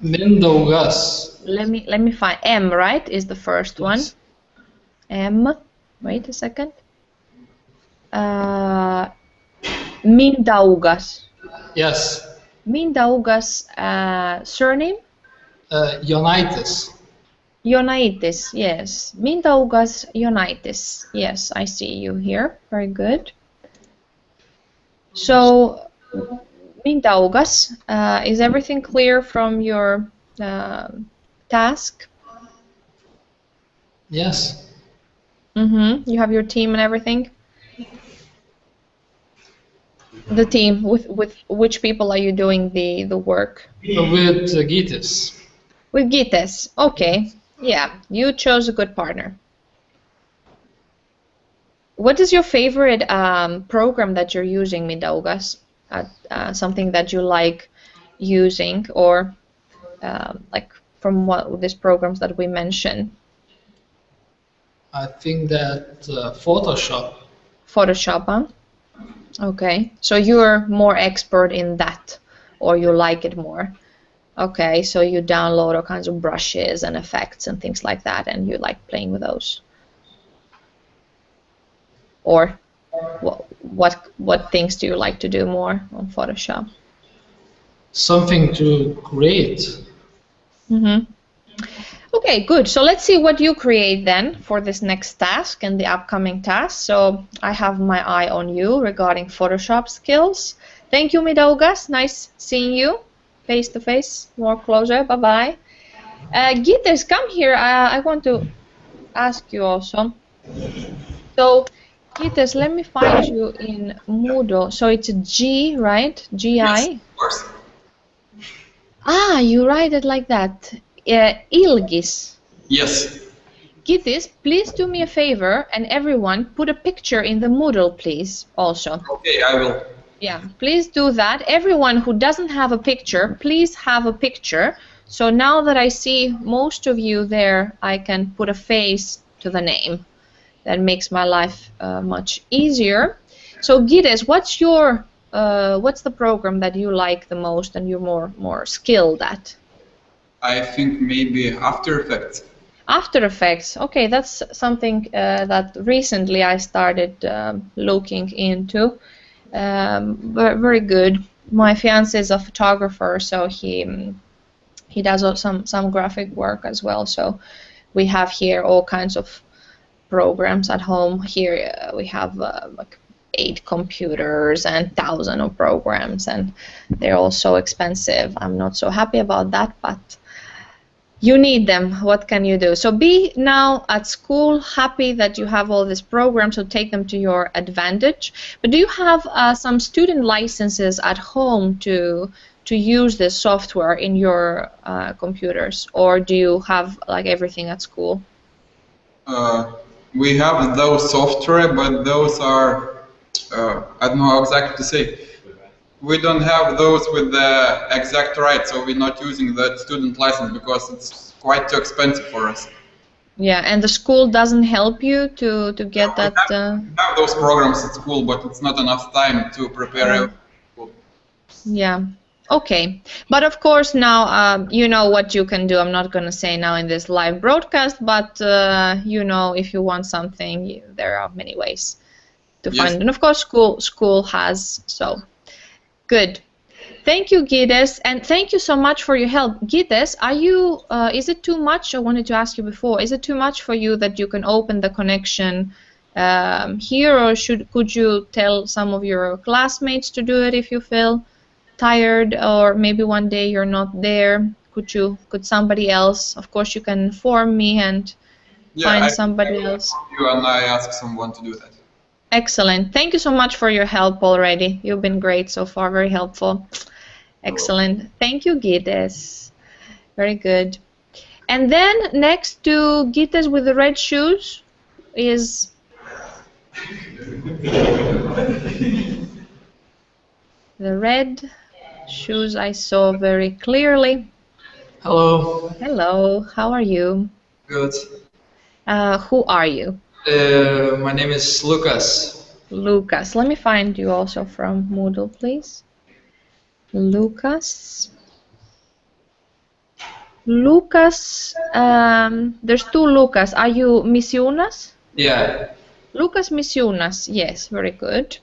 Mindaugas. Let me find M, right? Is the first one. M. Wait a second. Mindaugas. Yes. Mindaugas. Surname? Jonaitis. Jonaitis, yes. Mindaugas Jonaitis. Yes, I see you here. Very good. So, Mindaugas, is everything clear from your task? Yes. You have your team and everything? The team, with which people are you doing the work? With Gites. With Gites, okay. Yeah, you chose a good partner. What is your favorite program that you're using, Mindaugas? Something that you like using, or like from what these programs that we mentioned? I think that Photoshop. Photoshop, huh? Okay, so you're more expert in that, or you like it more. Okay, so you download all kinds of brushes and effects and things like that, and you like playing with those. Or what things do you like to do more on Photoshop? Something to create. Okay, good. So let's see what you create then for this next task and the upcoming task. So I have my eye on you regarding Photoshop skills. Thank you, Mindaugas. Nice seeing you face to face, more closer. Bye-bye. Gites, come here. I want to ask you also. So, Gites, let me find you in Moodle. So it's a G, right? GI? Yes, of course. Ah, you write it like that. Ilgis. Yes. Gites, please do me a favor, and everyone put a picture in the Moodle, please, also. Okay, I will. Yeah, please do that. Everyone who doesn't have a picture, please have a picture. So now that I see most of you there, I can put a face to the name. That makes my life much easier. So Gites, what's the program that you like the most and you're more skilled at? I think maybe After Effects. After Effects, okay, that's something that recently I started looking into. Very good. My fiance is a photographer, so he does some graphic work as well. So we have here all kinds of programs at home. Here we have like 8 computers and thousands of programs, and they're all so expensive. I'm not so happy about that, but you need them. What can you do? So be now at school happy that you have all these programs, so take them to your advantage. But do you have some student licenses at home to use this software in your computers, or do you have like everything at school? We have those software, but those are, I don't know how exactly to say. We don't have those with the exact right, so we're not using that student license because it's quite too expensive for us. Yeah, and the school doesn't help you to get that. We have those programs at school, but it's not enough time to prepare everything. Yeah. Okay. But of course now you know what you can do. I'm not going to say now in this live broadcast, but you know, if you want something, there are many ways to find it. And of course school has. So good. Thank you, Gides, and thank you so much for your help. Gides, are you? Is it too much? I wanted to ask you before. Is it too much for you that you can open the connection here, or could you tell some of your classmates to do it if you feel tired, or maybe one day you're not there? Could somebody else? Of course, you can inform me and find somebody else. You and I ask someone to do that. Excellent. Thank you so much for your help already. You've been great so far. Very helpful. Excellent. Thank you, Gites. Very good. And then next to Gites with the red shoes is the red shoes I saw very clearly. Hello. Hello. How are you? Good. Who are you? My name is Lucas. Lucas. Let me find you also from Moodle, please. Lucas. Lucas, there's two Lucas. Are you Misiunas? Yeah. Lucas Misiunas, yes, very good.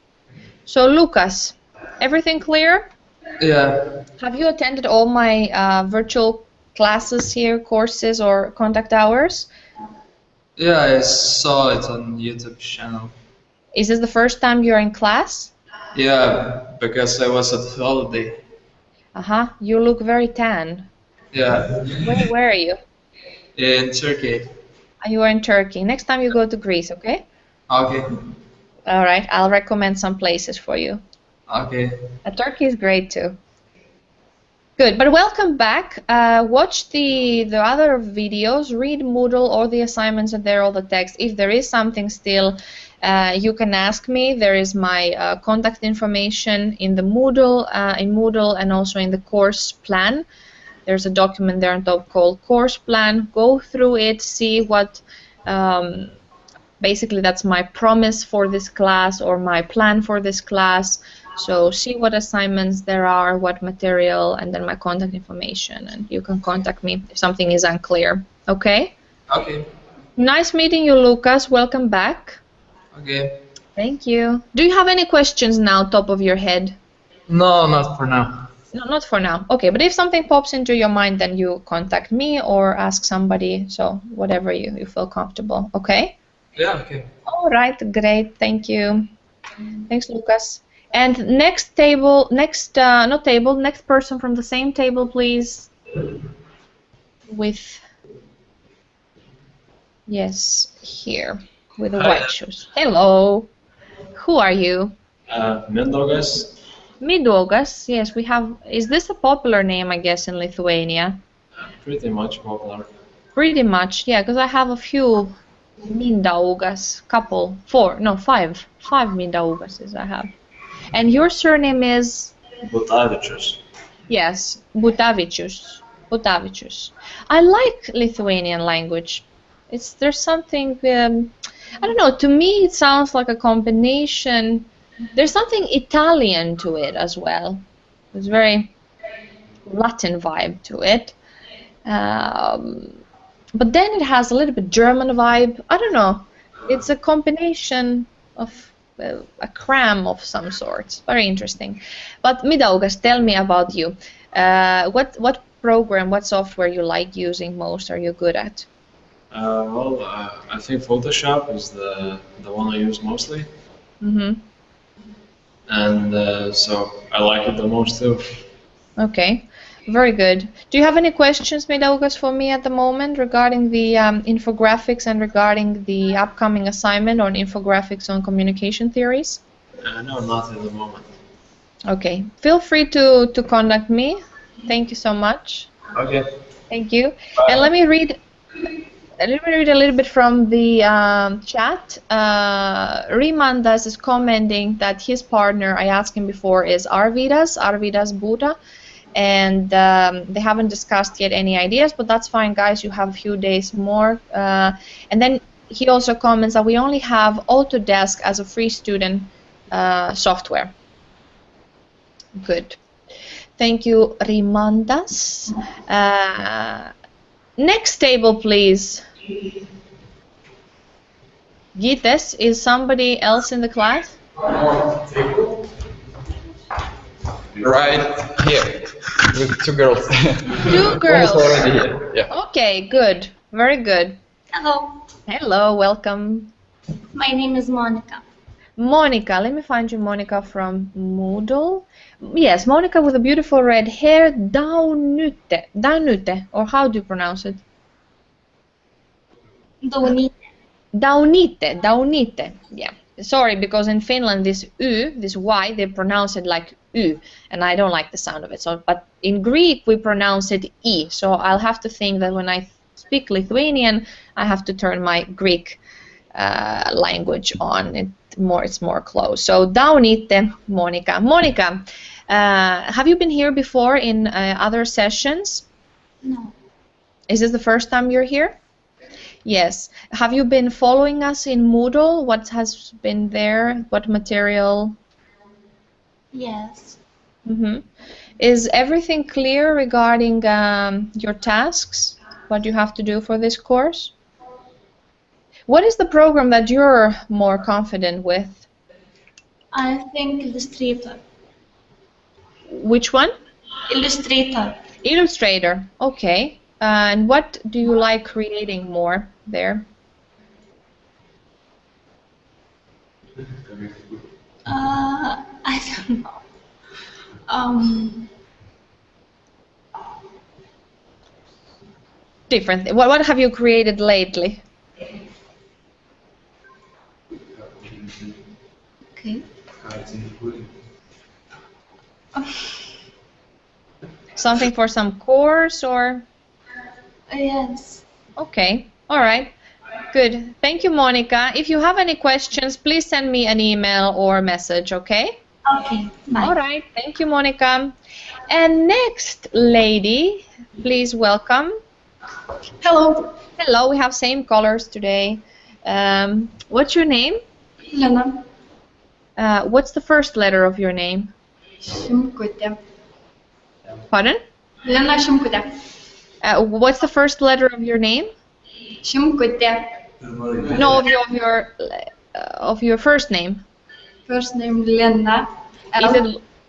So Lucas, everything clear? Yeah. Have you attended all my virtual classes here, courses or contact hours? Yeah, I saw it on YouTube channel. Is this the first time you're in class? Yeah, because I was at holiday. You look very tan. Yeah. Where are you? In Turkey. You are in Turkey. Next time you go to Greece, okay? Okay. All right, I'll recommend some places for you. Okay. Turkey is great too. Good, but welcome back. Watch the other videos, read Moodle, all the assignments are there, all the text. If there is something still, you can ask me. There is my contact information in the Moodle, and also in the course plan. There's a document there on top called course plan. Go through it, see what, basically that's my promise for this class or my plan for this class. So see what assignments there are, what material, and then my contact information, and you can contact me if something is unclear. Okay? Okay. Nice meeting you, Lucas. Welcome back. Okay. Thank you. Do you have any questions now, top of your head? No, not for now. No, not for now. Okay, but if something pops into your mind, then you contact me or ask somebody, so whatever you feel comfortable. Okay? Yeah, okay. All right, great. Thank you. Thanks, Lucas. And next person from the same table, please. Yes, here, with the white shoes. Hello. Who are you? Mindaugas. Mindaugas, yes, we have. Is this a popular name, I guess, in Lithuania? Pretty much popular. Pretty much, yeah, because I have a few Mindaugas, five Mindaugases I have. And your surname is? Butavičius. Yes, Butavičius. I like Lithuanian language. There's something, I don't know, to me it sounds like a combination. There's something Italian to it as well. There's very Latin vibe to it. But then it has a little bit German vibe. I don't know. It's a combination of a cram of some sort. Very interesting. But Mindaugas, tell me about you. What program, what software you like using most? Are you good at? I think Photoshop is the one I use mostly. Mm-hmm. And so I like it the most too. Okay, very good. Do you have any questions, Mindaugas, for me at the moment regarding the infographics and regarding the upcoming assignment on infographics on communication theories? No, not at the moment. Okay, feel free to contact me. Thank you so much. Okay. Thank you. Bye. And let me read a little bit from the chat. Rimandas is commenting that his partner, I asked him before, is Arvidas Buddha. and they haven't discussed yet any ideas, but that's fine, guys. You have a few days more. And then he also comments that we only have Autodesk as a free student software. Good. Thank you, Rimandas. Next table, please. Gites, is somebody else in the class? Right here, with two girls. Two girls. One's already here. Yeah. Okay, good. Very good. Hello, Hello, welcome. my name is Monica. Monica, let me find you, Monica, from Moodle. Yes, Monica with a beautiful red hair, Daunute. Daunute, or how do you pronounce it? Donite. Daunite, Daunite. Yeah. Sorry, because in Finland this U, this Y, they pronounce it like U, and I don't like the sound of it. So, but in Greek we pronounce it I. So I'll have to think that when I speak Lithuanian, I have to turn my Greek language on. It's more close. So Daunite, Monica. Monica, have you been here before in other sessions? No. Is this the first time you're here? Yes. Have you been following us in Moodle? What has been there? What material? Yes. Is everything clear regarding your tasks? What you have to do for this course? What is the program that you're more confident with? I think Illustrator. Which one? Illustrator. Illustrator. Okay. And what do you like creating more there? I don't know. Different. What have you created lately? Okay. Something for some course or? Yes. Okay. All right. Good. Thank you, Monica. If you have any questions, please send me an email or message, okay? Okay. Bye. All right. Thank you, Monica. And next lady, please welcome. Hello. Hello. We have same colors today. What's your name? Lena. What's the first letter of your name? Shimkute. Pardon? Lena Shimkute. What's the first letter of your name? Shimkute. No, of your first name. First name Lena.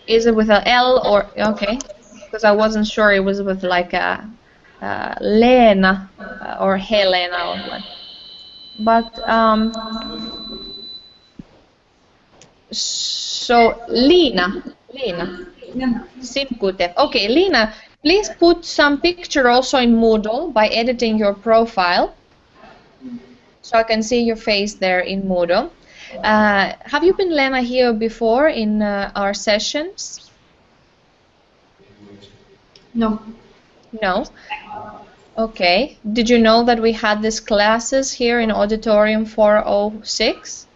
Is it with a L or okay? Because I wasn't sure it was with like a Lena or Helena or what. But so Lina. Simkute. Okay, Lina, please put some picture also in Moodle by editing your profile, so I can see your face there in Moodle. Have you been, Lena, here before in our sessions? No. No? Okay. Did you know that we had these classes here in Auditorium 406?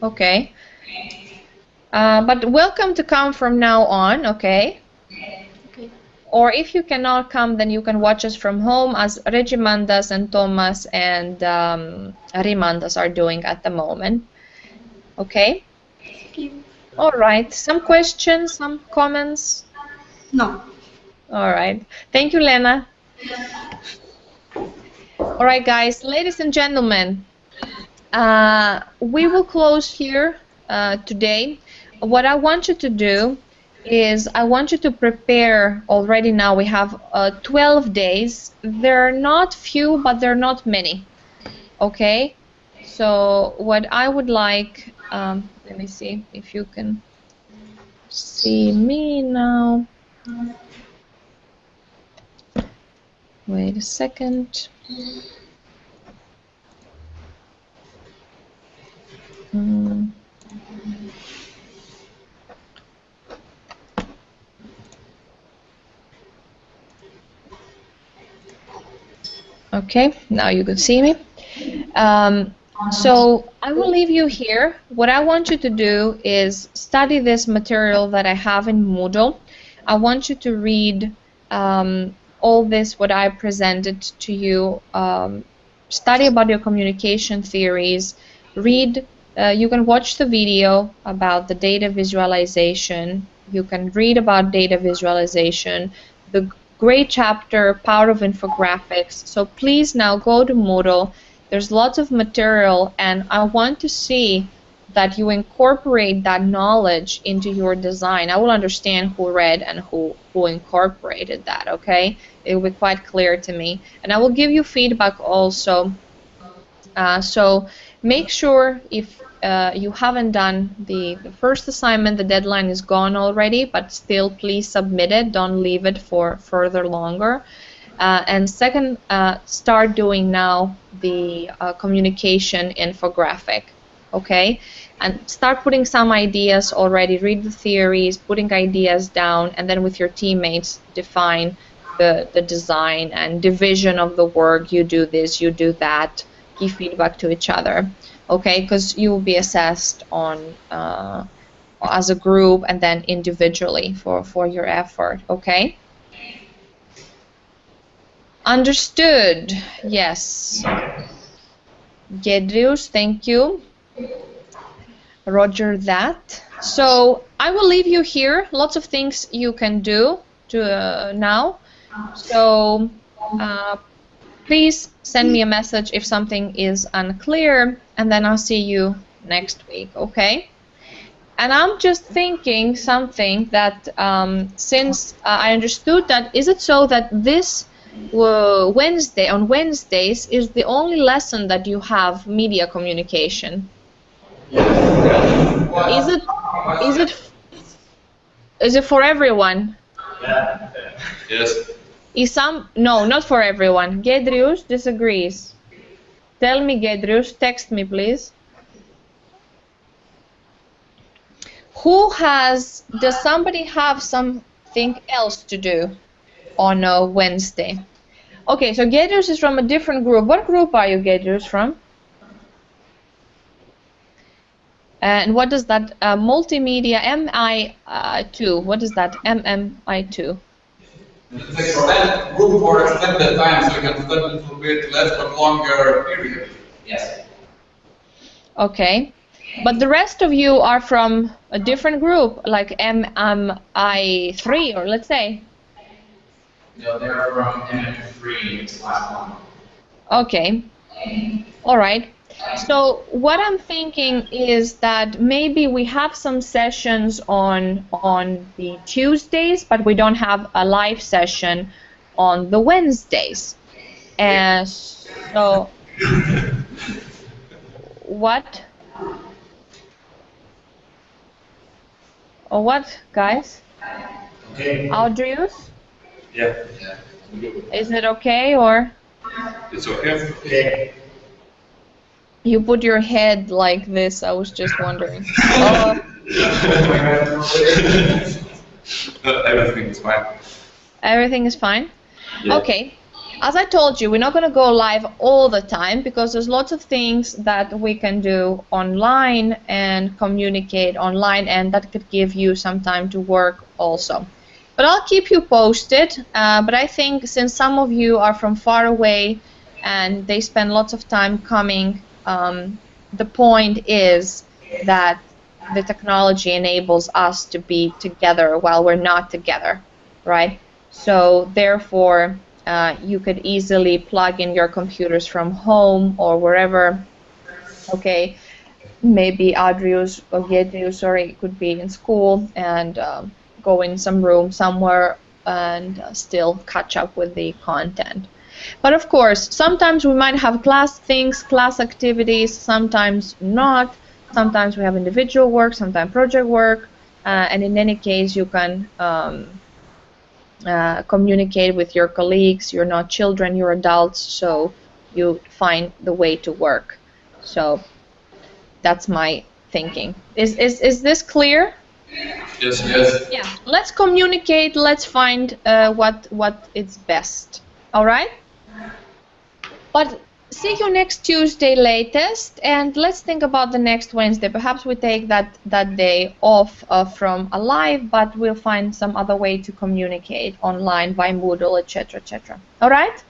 Okay. But welcome to come from now on, okay? Okay. Or if you cannot come, then you can watch us from home as Regimandas and Thomas and Rimandas are doing at the moment. Okay? Okay. All right. Some questions, some comments? No. All right. Thank you, Lena. All right, guys, ladies and gentlemen, we will close here today. What I want you to do is I want you to prepare already now. We have 12 days. They're not few, but they're not many. Okay? So what I would like, let me see if you can see me now. Wait a second. Okay, now you can see me. So I will leave you here. What I want you to do is study this material that I have in Moodle. I want you to read all this, what I presented to you. Study about your communication theories. Read. You can watch the video about the data visualization. You can read about data visualization. The great chapter, Power of Infographics. So please now go to Moodle. There's lots of material, and I want to see that you incorporate that knowledge into your design. I will understand who read and who incorporated that, okay? It will be quite clear to me. And I will give you feedback also. So make sure if you haven't done the first assignment, the deadline is gone already, but still please submit it. Don't leave it for further longer. And second, start doing now the communication infographic, okay? And start putting some ideas already, read the theories, putting ideas down, and then with your teammates define the design and division of the work. You do this, you do that, give feedback to each other, okay? Because you will be assessed on as a group and then individually for your effort, okay? Understood. Yes. Gedrius, thank you. Roger that. So I will leave you here. Lots of things you can do to now. So please send me a message if something is unclear, and then I'll see you next week, okay? And I'm just thinking something that since I understood that, is it so that this on Wednesdays is the only lesson that you have media communication? Is it for everyone? Yes. No, not for everyone. Gedrius disagrees. Tell me, Gedrius, text me please. Does somebody have something else to do on a Wednesday? Okay, so Gedrius is from a different group. What group are you, Gedrius, from? And what does that multimedia MI2? What is that MMI2? It's extend group or extended time, so you can study a little bit less but longer period. Yes. Okay, but the rest of you are from a different group, like MMI3, or let's say. No, they're from MM3/1. Okay, all right. So what I'm thinking is that maybe we have some sessions on the Tuesdays, but we don't have a live session on the Wednesdays. And so, what? Or what, guys? Okay. Audrius? Yeah. Is it okay, or? It's okay. Okay. You put your head like this, I was just wondering. Everything is fine. Everything is fine? Yeah. Okay. As I told you, we're not going to go live all the time because there's lots of things that we can do online and communicate online, and that could give you some time to work also. But I'll keep you posted. But I think since some of you are from far away and they spend lots of time coming, the point is that the technology enables us to be together while we're not together, right? So therefore, you could easily plug in your computers from home or wherever. Okay, maybe Adrius or Gedrius, sorry, could be in school and go in some room somewhere and still catch up with the content. But of course, sometimes we might have class things, class activities, sometimes not. Sometimes we have individual work, sometimes project work, and in any case, you can communicate with your colleagues. You're not children, you're adults, so you find the way to work. So that's my thinking. Is this clear? Yes, yes. Yeah. Let's communicate. Let's find what is best. All right. But see you next Tuesday latest, and let's think about the next Wednesday. Perhaps we take that day off from a live, but we'll find some other way to communicate online by Moodle, etc., etc. All right?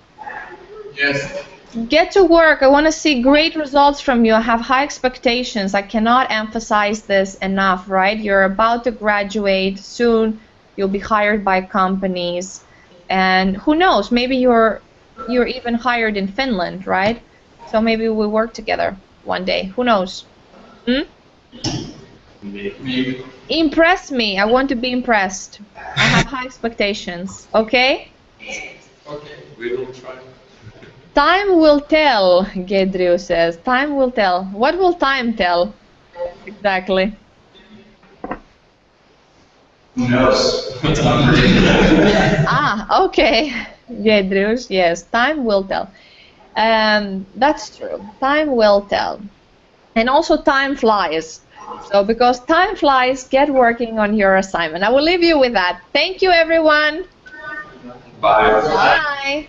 Yes. Get to work. I want to see great results from you. I have high expectations. I cannot emphasize this enough, right? You're about to graduate soon. You'll be hired by companies, and who knows? Maybe you're even hired in Finland, right? So maybe we work together one day. Who knows? Hmm? Maybe. Impress me. I want to be impressed. I have high expectations. Okay? Okay, we will try. Time will tell, Gedriu says. Time will tell. What will time tell? Exactly. Who knows? Ah, okay. Gedrius, yes. Time will tell. That's true. Time will tell. And also time flies. So because time flies, get working on your assignment. I will leave you with that. Thank you, everyone. Bye. Bye.